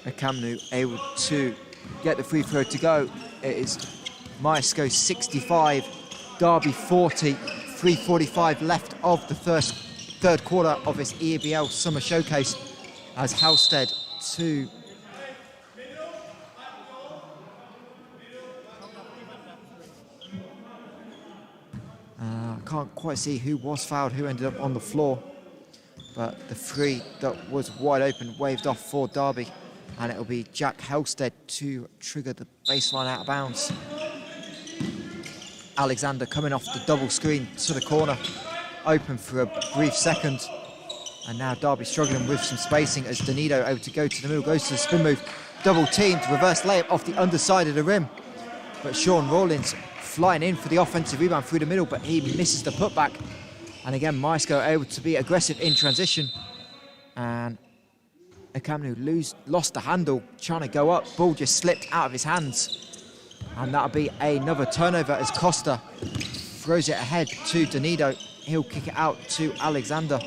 Akamnu able to get the free throw to go. It is Myerscough 65, Derby 40, 3:45 left of the third quarter of this EABL Summer Showcase, as Halstead 2. Can't quite see who was fouled, who ended up on the floor, but the free that was wide open waved off for Derby, and it'll be Jack Halstead to trigger the baseline out of bounds. Alexander coming off the double screen to the corner, open for a brief second, and now Derby struggling with some spacing as Danilo able to go to the middle, goes to the spin move, double teamed, reverse layup off the underside of the rim, but Sean Rawlins flying in for the offensive rebound through the middle, but he misses the putback. And again, Myerscough able to be aggressive in transition. And Akamnu lost the handle, trying to go up. Ball just slipped out of his hands. And that'll be another turnover as Costa throws it ahead to Danilo. He'll kick it out to Alexander.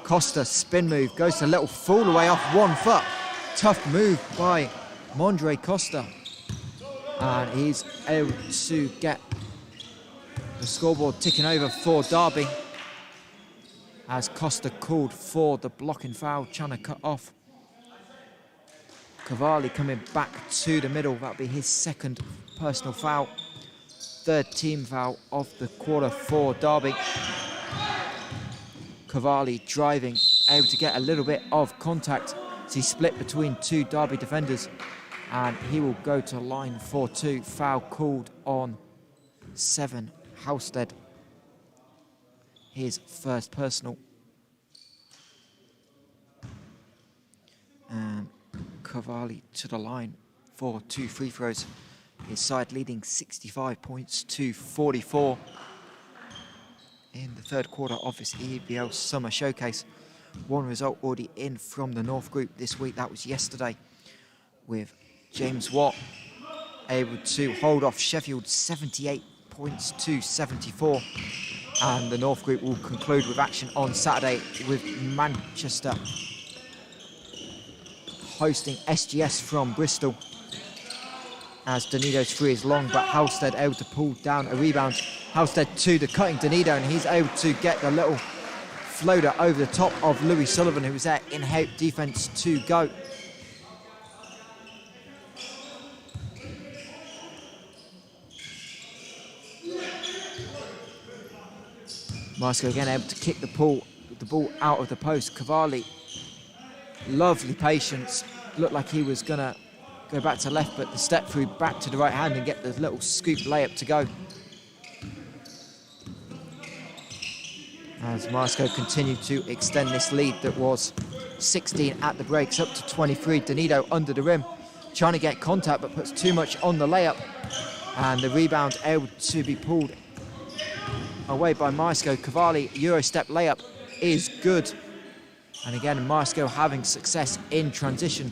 Costa spin move, goes to a little fall away off 1 foot. Tough move by Mondre Costa, and he's able to get the scoreboard ticking over for Derby as Costa called for the blocking foul, trying to cut off. Cavalli coming back to the middle, that'll be his 2nd personal foul, 3rd team foul of the quarter for Derby. Cavalli driving, able to get a little bit of contact as he split between 2 Derby defenders, and he will go to line for 2. Foul called on 7 Halstead, his 1st personal. And Cavalli to the line for 2 free throws. His side leading 65 points to 44 in the 3rd quarter of this EABL Summer Showcase. 1 result already in from the North Group this week. That was yesterday, with James Watt able to hold off Sheffield 78 points to 74. And the North Group will conclude with action on Saturday, with Manchester hosting SGS from Bristol, as Danilo's free is long, but Halstead able to pull down a rebound. Halstead to the cutting Danilo, and he's able to get the little floater over the top of Louis Sullivan, who was there in help defense to go. Myerscough again able to kick the ball out of the post. Cavalli, lovely patience. Looked like he was going to go back to left, but the step through back to the right hand and get the little scoop layup to go. As Myerscough continued to extend this lead that was 16 at the breaks up to 23. Danilo under the rim, trying to get contact, but puts too much on the layup. And the rebound able to be pulled away by Myerscough. Cavalli, Euro step layup is good. And again, Myerscough having success in transition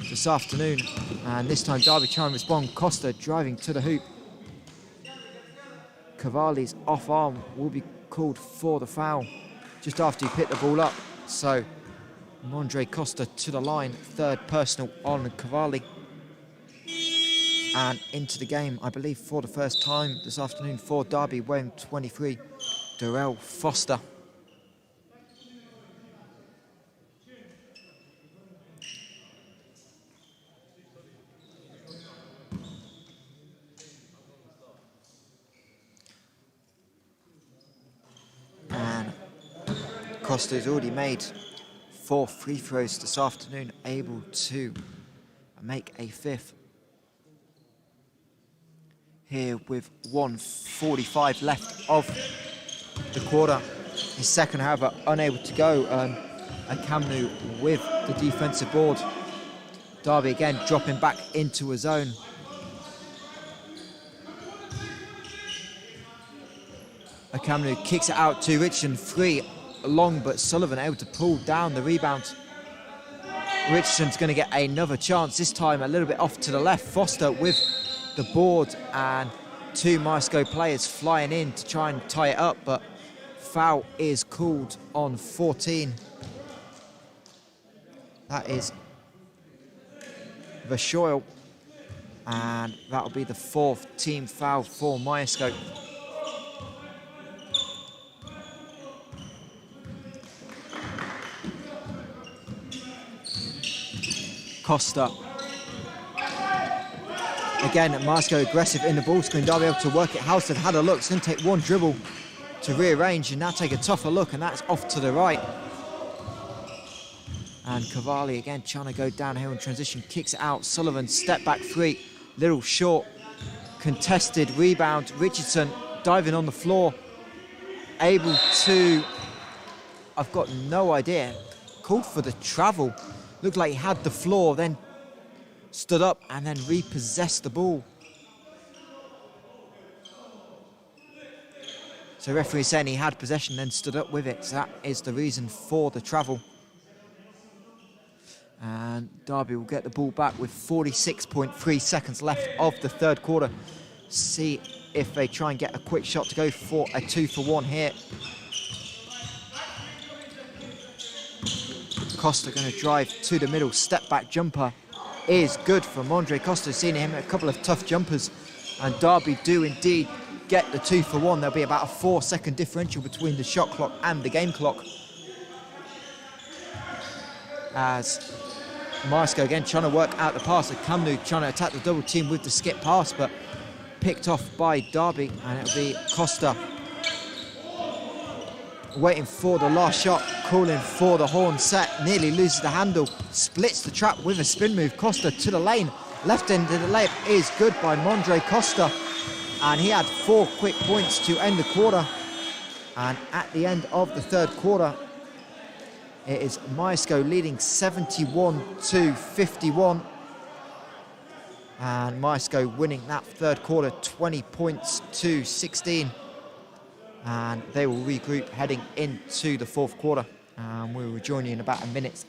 this afternoon. And this time Derby trying to respond. Costa driving to the hoop. Cavalli's off arm will be called for the foul just after he picked the ball up. So Mondre Costa to the line, 3rd personal on Cavalli. And into the game, I believe for the first time this afternoon for Derby, wearing 23, Darrell Foster. And Costa's already made 4 free throws this afternoon, able to make a 5th. Here with 1:45 left of the quarter. His second, however, unable to go. Akamnu with the defensive board. Derby again dropping back into a zone. Akamnu kicks it out to Richardson, 3 long, but Sullivan able to pull down the rebound. Richardson's going to get another chance, this time a little bit off to the left. Foster with the board, and 2 Myerscough players flying in to try and tie it up, but foul is called on 14. That is Vashoil, and that'll be the 4th team foul for Myerscough. Costa. Again, Myerscough aggressive in the ball screen. Derby able to work it. Halstead had a look. It's going to take 1 dribble to rearrange and now take a tougher look, and that's off to the right. And Cavalli again trying to go downhill in transition. Kicks it out. Sullivan, step back 3. Little short. Contested rebound. Richardson diving on the floor. Able to... I've got no idea. Called for the travel. Looked like he had the floor, then stood up and then repossessed the ball. So referee saying he had possession, then stood up with it. So that is the reason for the travel. And Derby will get the ball back with 46.3 seconds left of the 3rd quarter. See if they try and get a quick shot to go for a 2-for-1 here. Costa going to drive to the middle. Step back jumper is good for Mondre Costa. Seen him a couple of tough jumpers, and Derby do indeed get the 2-for-1. There'll be about a 4-second differential between the shot clock and the game clock. As Myerscough again trying to work out the pass. Kamnu trying to attack the double team with the skip pass, but picked off by Derby, and it'll be Costa waiting for the last shot, calling for the horn set, nearly loses the handle, splits the trap with a spin move. Costa to the lane, left end of the layup is good by Mondre Costa, and he had 4 quick points to end the quarter. And at the end of the 3rd quarter, it is Myerscough leading 71-51, and Myerscough winning that 3rd quarter 20 points to 16. And they will regroup heading into the 4th quarter. And we will join you in about 1.5 minutes.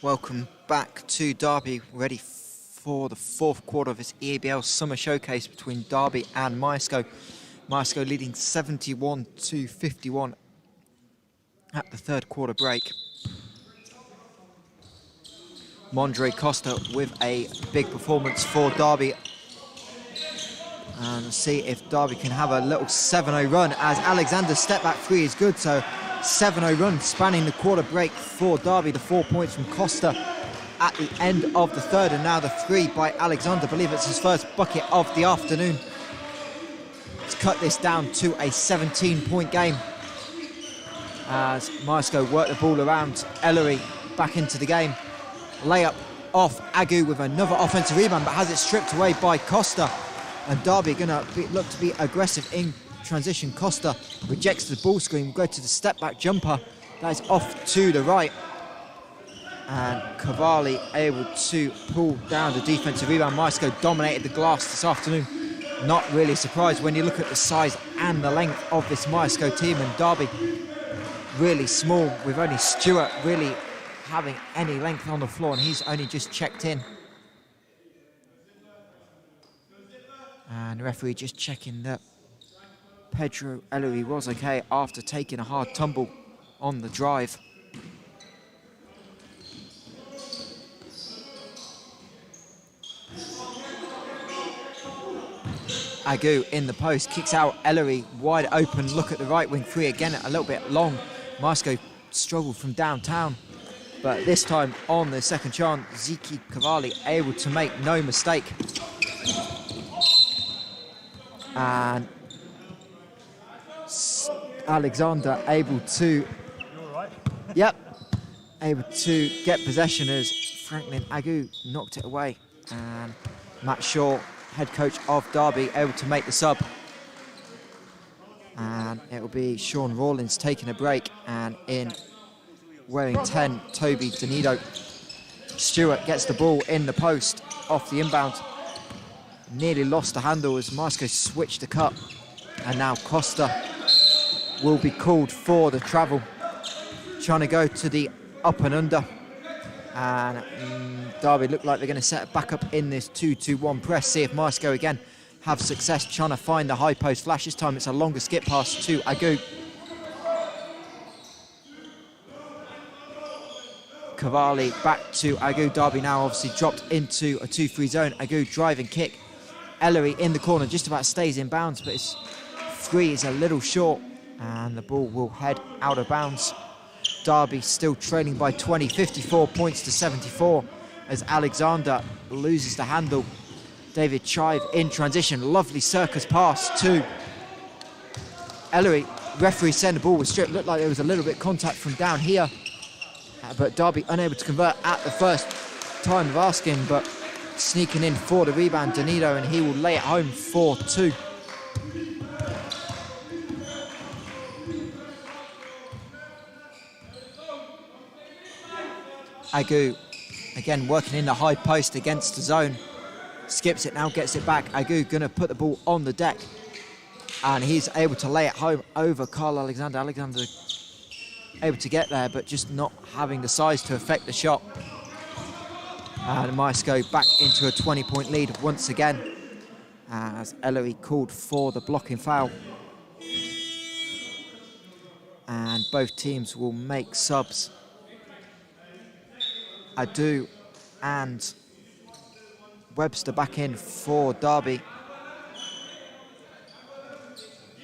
Welcome back to Derby, ready for the 4th quarter of this EABL Summer Showcase between Derby and Myerscough. Myerscough leading 71-51 at the 3rd quarter break. Mondre Costa with a big performance for Derby. And see if Derby can have a little 7-0 run, as Alexander's step back three is good. So 7-0 run spanning the quarter break for Derby. The 4 points from Costa at the end of the third, and now the three by Alexander. I believe it's his first bucket of the afternoon. Let's cut this down to a 17-point game as Myerscough work the ball around. Ellery back into the game. Layup off Agu with another offensive rebound, but has it stripped away by Costa. And Derby going to look to be aggressive in transition. Costa rejects the ball screen, will go to the step back jumper. That is off to the right. And Cavalli able to pull down the defensive rebound. Myerscough dominated the glass this afternoon. Not really surprised when you look at the size and the length of this Myerscough team, and Derby really small, with only Stewart really having any length on the floor, and he's only just checked in. And the referee just checking that Pedro Ellery was okay after taking a hard tumble on the drive. Agu in the post, kicks out Ellery, wide open, look at the right wing three, again a little bit long. Myerscough struggled from downtown, but this time on the second chance, Ziki Cavalli able to make no mistake. And Alexander able to, able to get possession as Franklin Agu knocked it away. And Matt Shaw, head coach of Derby, able to make the sub. And it will be Sean Rawlins taking a break, and in wearing 10, Toby Donido. Stewart gets the ball in the post off the inbound. Nearly lost the handle as Myerscough switched the cut. And now Costa will be called for the travel. Trying to go to the up and under. And Derby look like they're going to set it back up in this 2-2-1 press. See if Myerscough again have success trying to find the high post flash. This time it's a longer skip pass to Agu. Cavalli back to Agu. Derby now obviously dropped into a 2-3 zone. Agu driving kick. Ellery in the corner, just about stays in bounds, but his three is a little short, and the ball will head out of bounds. Derby still trailing by 20, 54 points to 74, as Alexander loses the handle. David Chive in transition, lovely circus pass to Ellery. Referee saying the ball was stripped, looked like there was a little bit of contact from down here, but Derby unable to convert at the first time of asking, but sneaking in for the rebound, Donido, and he will lay it home for 2. Agu again working in the high post against the zone. Skips it now, gets it back. Agu gonna put the ball on the deck, and he's able to lay it home over Carl Alexander. Alexander able to get there, but just not having the size to affect the shot. And Myerscough back into a 20-point lead once again, as Ellery called for the blocking foul. And both teams will make subs. Adu and Webster back in for Derby.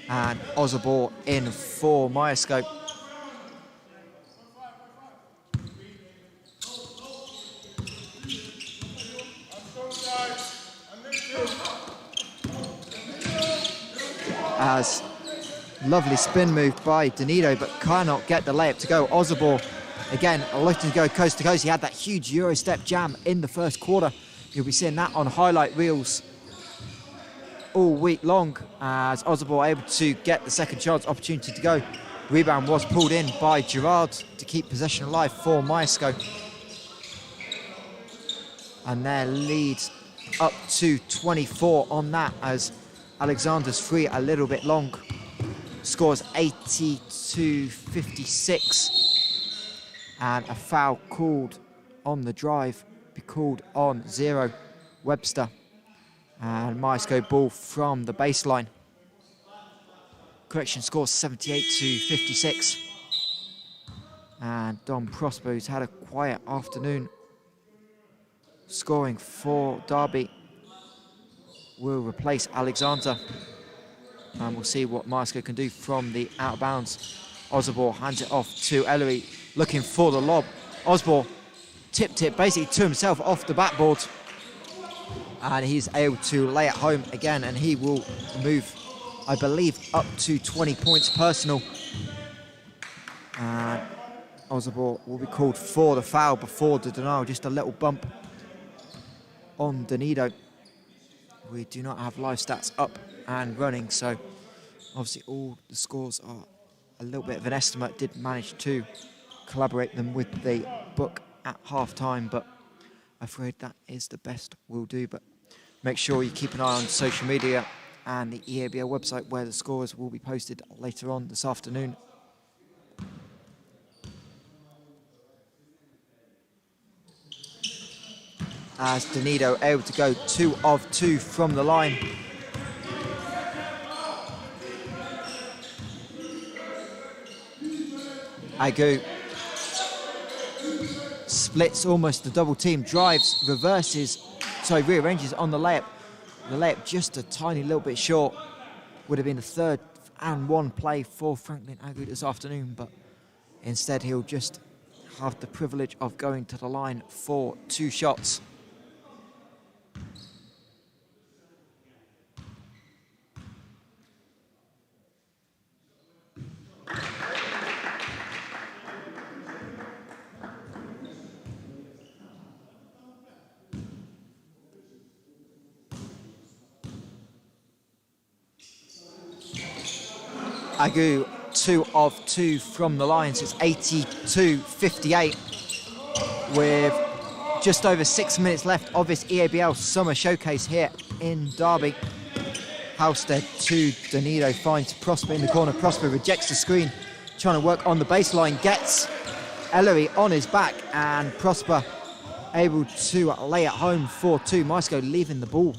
And Osborne in for Myerscough. As lovely spin move by Donido, but cannot get the layup to go. Osborne again looking to go coast to coast. He had that huge Euro step jam in the first quarter. You'll be seeing that on highlight reels all week long, as Osborne able to get the second chance opportunity to go. Rebound was pulled in by Gerard to keep possession alive for Myerscough. And their lead up to 24 on that, as Alexander's free a little bit long. Scores 80-56. And a foul called on the drive, be called on 0, Webster. And Myerscough ball from the baseline. Correction, scores 78-56. And Dom Prosper, who's had a quiet afternoon, scoring for Derby. will replace Alexander. And we'll see what Myerscough can do from the out of bounds. Osborne hands it off to Ellery, looking for the lob. Osborne tipped it basically to himself off the backboard. And he's able to lay it home again, and he will move, I believe, up to 20 points personal. And Osborne will be called for the foul before the denial. Just a little bump on Donido. We do not have live stats up and running, so obviously all the scores are a little bit of an estimate. Did manage to collaborate them with the book at half time, but I'm afraid that is the best we'll do. But make sure you keep an eye on social media and the EABL website, where the scores will be posted later on this afternoon. As Donido able to go 2 of 2 from the line. Agu splits almost the double team, drives, rearranges on the layup. The layup just a tiny little bit short. Would have been a 3rd and 1 play for Franklin Agu this afternoon, but instead he'll just have the privilege of going to the line for 2 shots. Agu 2 of 2 from the line, so it's 82-58 with just over 6 minutes left of this EABL Summer Showcase here in Derby. Halstead to Donido, finds Prosper in the corner. Prosper rejects the screen, trying to work on the baseline, gets Ellery on his back, and Prosper able to lay it home for 2. Myerscough leaving the ball.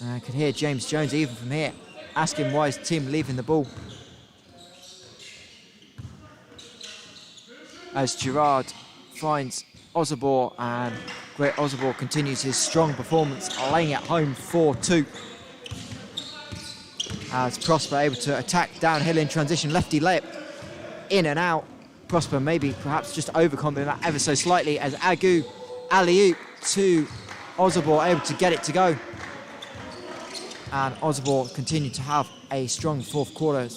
I could hear James Jones even from here asking why his team leaving the ball. As Gerard finds Osborne, and Great Osborne continues his strong performance, laying it home for 2. As Prosper able to attack downhill in transition, lefty layup, in and out. Prosper maybe perhaps just overcompensating that ever so slightly, as Agu alley-oop to Osborne, able to get it to go. And Osborne continued to have a strong 4th quarter,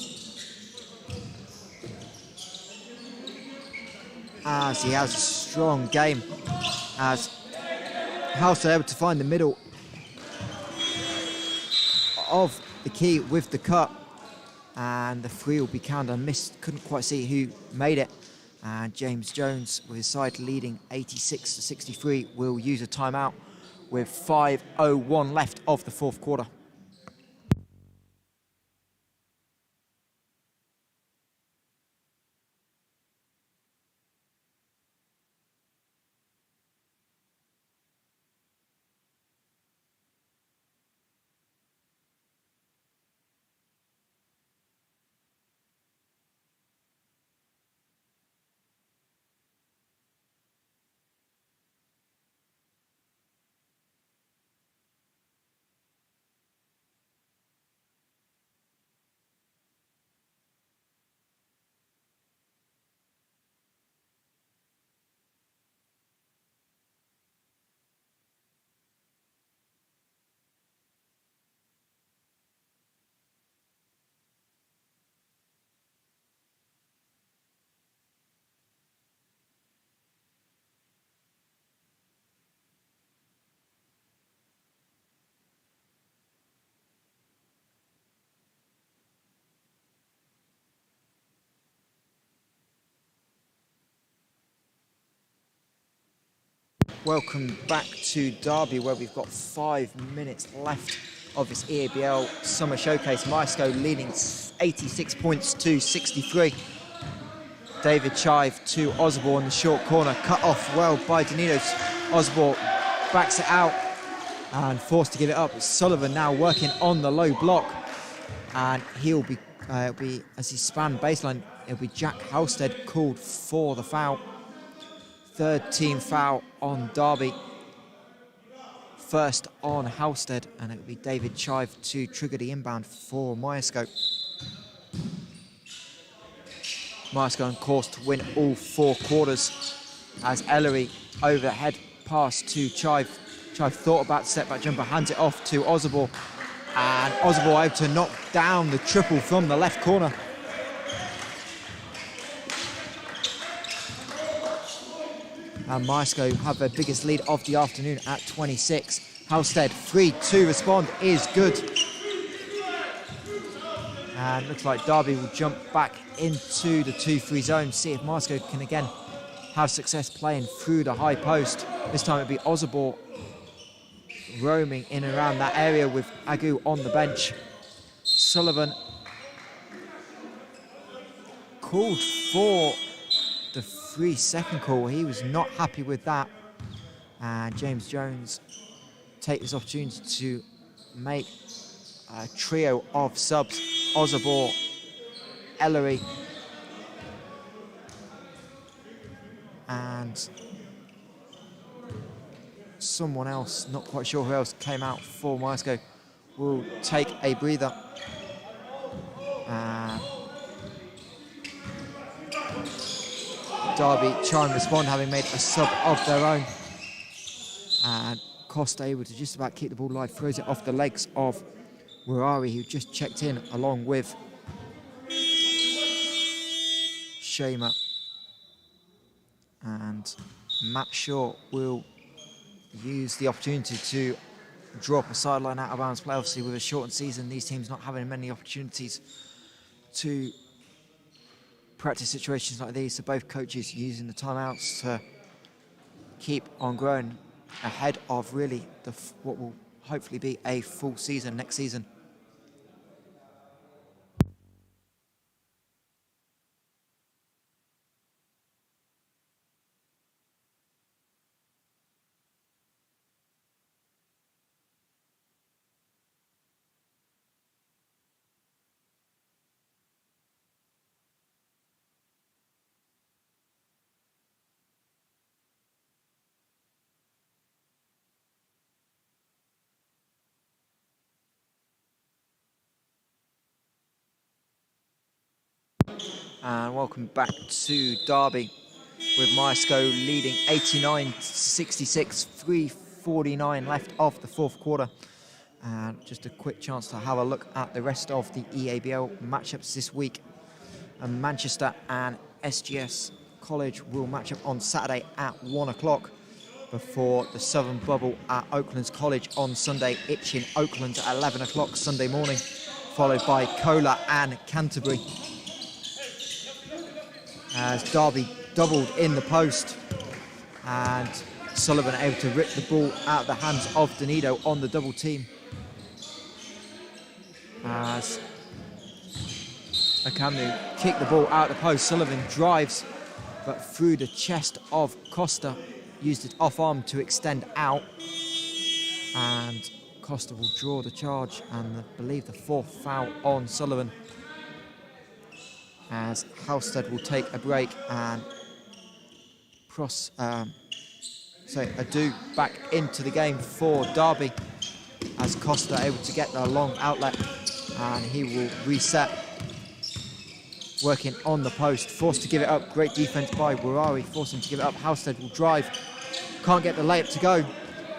as he has a strong game, as Halstead able to find the middle of the key with the cut, and the 3 will be counted and missed. Couldn't quite see who made it, and James Jones, with his side leading 86-63, will use a timeout with 5:01 left of the 4th quarter. Welcome back to Derby, where we've got 5 minutes left of this EABL Summer Showcase. Myerscough leading 86 points to 63. David Chive to Osborne in the short corner, cut off well by Donido. Osborne backs it out and forced to give it up. Sullivan now working on the low block, and he'll be, as he spanned baseline, it'll be Jack Halstead called for the foul. 3rd team foul on Derby. first on Halstead, and it will be David Chive to trigger the inbound for Myerscough. Myerscough on course to win all 4 quarters as Ellery overhead pass to Chive. Chive thought about step back jumper, hands it off to Osborne, and Osborne able to knock down the triple from the left corner. And Myerscough have their biggest lead of the afternoon at 26. Halstead, 3-2 respond is good. And looks like Derby will jump back into the 2-3 zone, see if Myerscough can again have success playing through the high post. This time it'll be Osborne roaming in and around that area with Agu on the bench. Sullivan called for the 3-second call. He was not happy with that. And James Jones take this opportunity to make a trio of subs. Osborne, Ellery, and someone else, not quite sure who else, came out for Myerscough. Will take a breather. Derby try and respond, having made a sub of their own. And Costa able to just about keep the ball alive, throws it off the legs of Warari, who just checked in along with Shamer. And Matt Shaw will use the opportunity to drop a sideline out of bounds play. Obviously, with a shortened season, these teams not having many opportunities to practice situations like these. So both coaches using the timeouts to keep on growing ahead of really what will hopefully be a full season next season. And welcome back to Derby, with Myerscough leading 89-66, 3:49 left of the 4th quarter. And just a quick chance to have a look at the rest of the EABL matchups this week. And Manchester and SGS College will match up on Saturday at 1 o'clock before the Southern Bubble at Oaklands College on Sunday, Itchin Oakland at 11 o'clock Sunday morning, followed by Cola and Canterbury. As Derby doubled in the post, and Sullivan able to rip the ball out of the hands of Donido on the double team. As Akamnu kicked the ball out of the post, Sullivan drives, but through the chest of Costa, used it off arm to extend out, and Costa will draw the charge, and I believe the 4th foul on Sullivan. As Halstead will take a break, and Adu back into the game for Derby, as Costa able to get the long outlet, and he will reset, working on the post, forced to give it up. Great defense by Warari, forcing to give it up. Halstead will drive, can't get the layup to go,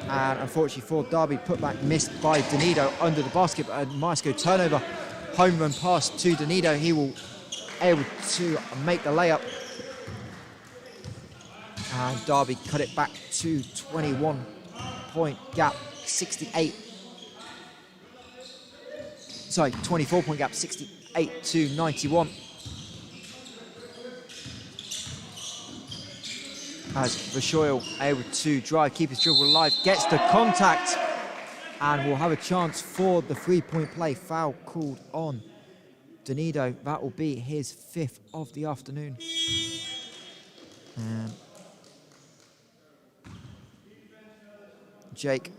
and unfortunately for Derby, putback missed by Donido under the basket, but a Myerscough turnover, home run pass to Donido. He will able to make the layup, and Derby cut it back to 24 point gap, 68-91. As Vashoil able to drive, keep his dribble alive, gets the contact, and will have a chance for the 3-point play. Foul called on Donido. That will be his 5th of the afternoon. And Jake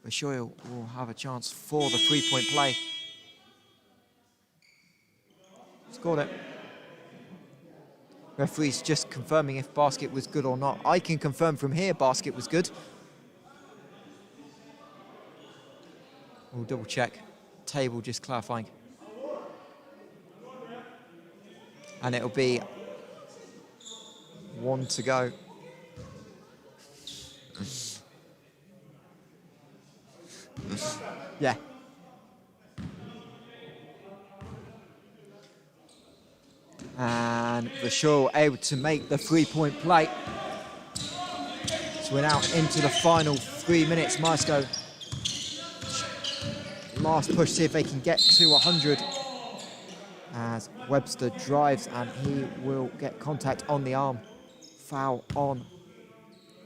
Vashoil will have a chance for the 3-point play. Scored it. Referee's just confirming if basket was good or not. I can confirm from here basket was good. We'll double check. Table just clarifying. And it'll be 1 to go. Yeah. And Vishal able to make the 3-point play. So we're now into the final 3 minutes. Myerscough, last push, see if they can get to 100. As Webster drives and he will get contact on the arm. Foul on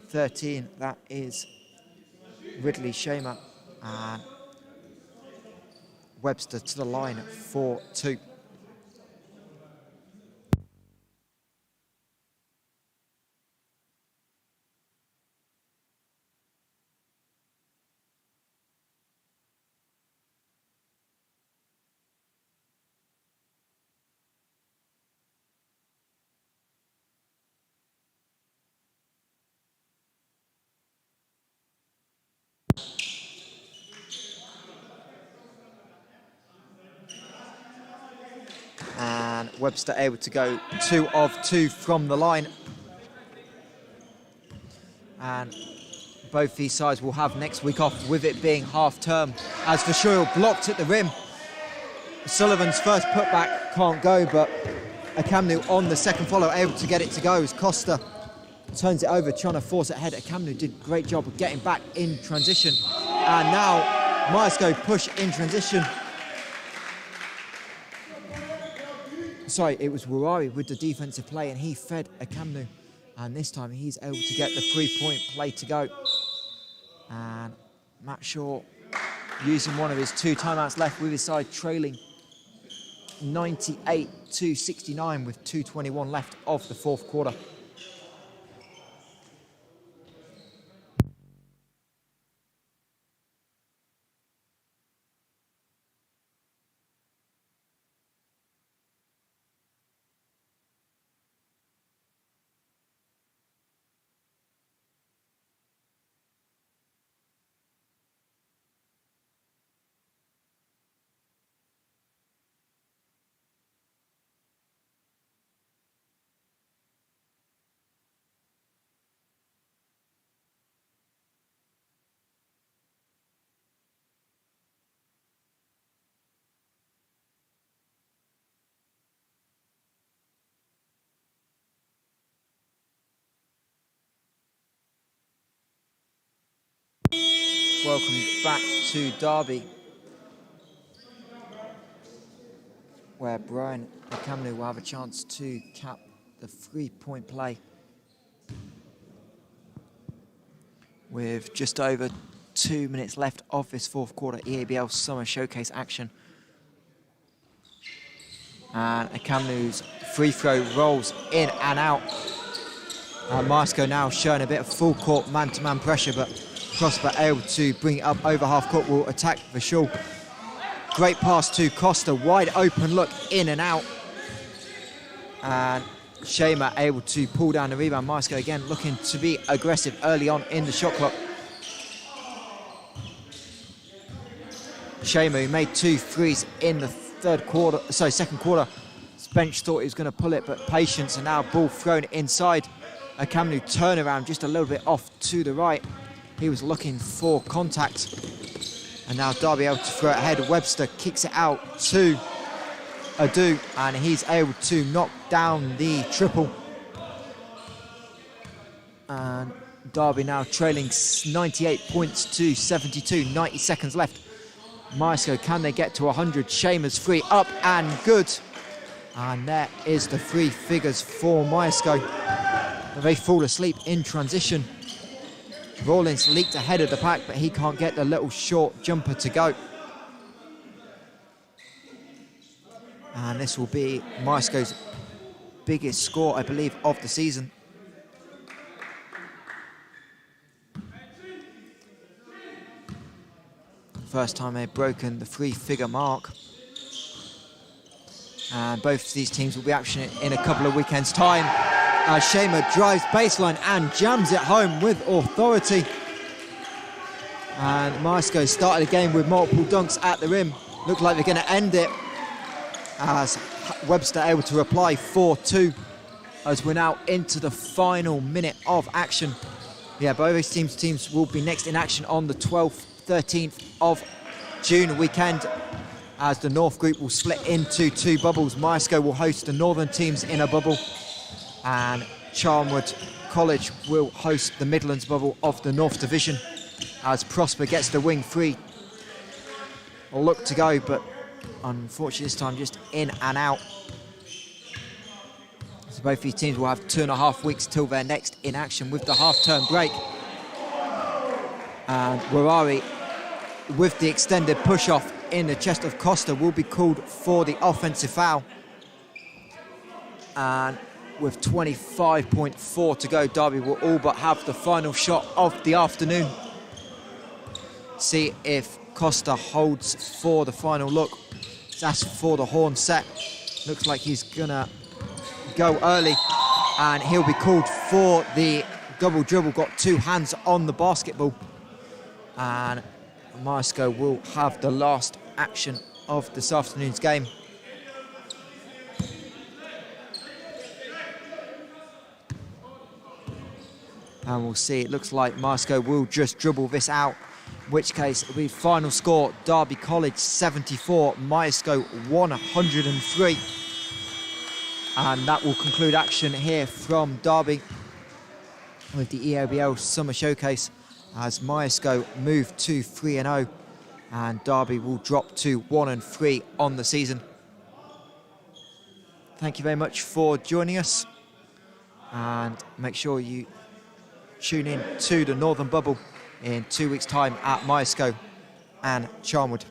13. That is Ridley Shamer. And Webster to the line for 2. And Webster able to go 2 of 2 from the line. And both these sides will have next week off, with it being half term. As Vishal blocked at the rim. Sullivan's first putback can't go, but Akamnu on the second follow able to get it to go as Costa turns it over, trying to force it ahead. Akamnu did a great job of getting back in transition. And now Myerscough push in transition. Sorry, it was Warari with the defensive play, and he fed Akamnu. And this time he's able to get the 3-point play to go. And Matt Shaw using one of his 2 timeouts left, with his side trailing 98-69 with 2:21 left of the 4th quarter. Welcome back to Derby, where Brian Akamnu will have a chance to cap the 3-point play with just over 2 minutes left of this 4th quarter EABL Summer Showcase action. And Akamnu's free throw rolls in and out. Myerscough now showing a bit of full court man-to-man pressure, but Prosper able to bring it up over half court, will attack Vishal. Great pass to Costa, wide open look, in and out. And Shamer able to pull down the rebound. Myerscough again looking to be aggressive early on in the shot clock. Shamer, who made 2 threes in the second quarter. Bench thought he was going to pull it, but patience, and now ball thrown inside. Akamnu turnaround just a little bit off to the right. He was looking for contact. And now Derby able to throw it ahead. Webster kicks it out to Adu, and he's able to knock down the triple. And Derby now trailing 98 points to 72, 90 seconds left. Myerscough, can they get to 100? Shamer's free, up and good. And there is the 3 figures for Myerscough. They fall asleep in transition. Rawlins leaked ahead of the pack, but he can't get the little short jumper to go. And this will be Myerscough's biggest score, I believe, of the season. First time they've broken the 3-figure mark. And both of these teams will be actioning in a couple of weekends' time. Shamer drives baseline and jams it home with authority. And Myerscough started the game with multiple dunks at the rim. Looked like they're going to end it as Webster able to reply 4-2 as we're now into the final minute of action. Yeah, both these teams will be next in action on the 12th, 13th of June weekend, as the North group will split into two bubbles. Myerscough will host the Northern teams in a bubble, and Charnwood College will host the Midlands bubble of the North Division, as Prosper gets the wing free. Will look to go, but unfortunately this time just in and out. So both these teams will have 2.5 weeks till they're next in action with the half-term break. And Warari, with the extended push-off in the chest of Costa, will be called for the offensive foul. And with 25.4 to go, Derby will all but have the final shot of the afternoon. See if Costa holds for the final look. That's for the horn set. Looks like he's gonna go early, and he'll be called for the double dribble. Got two hands on the basketball, and Myerscough will have the last action of this afternoon's game. And we'll see, it looks like Myerscough will just dribble this out, in which case it'll be final score, Derby College 74, Myerscough 103. And that will conclude action here from Derby with the EABL Summer Showcase, as Myerscough move to 3-0 and Derby will drop to 1-3 on the season. Thank you very much for joining us, and make sure you tune in to the Northern Bubble in 2 weeks' time at Myerscough and Charnwood.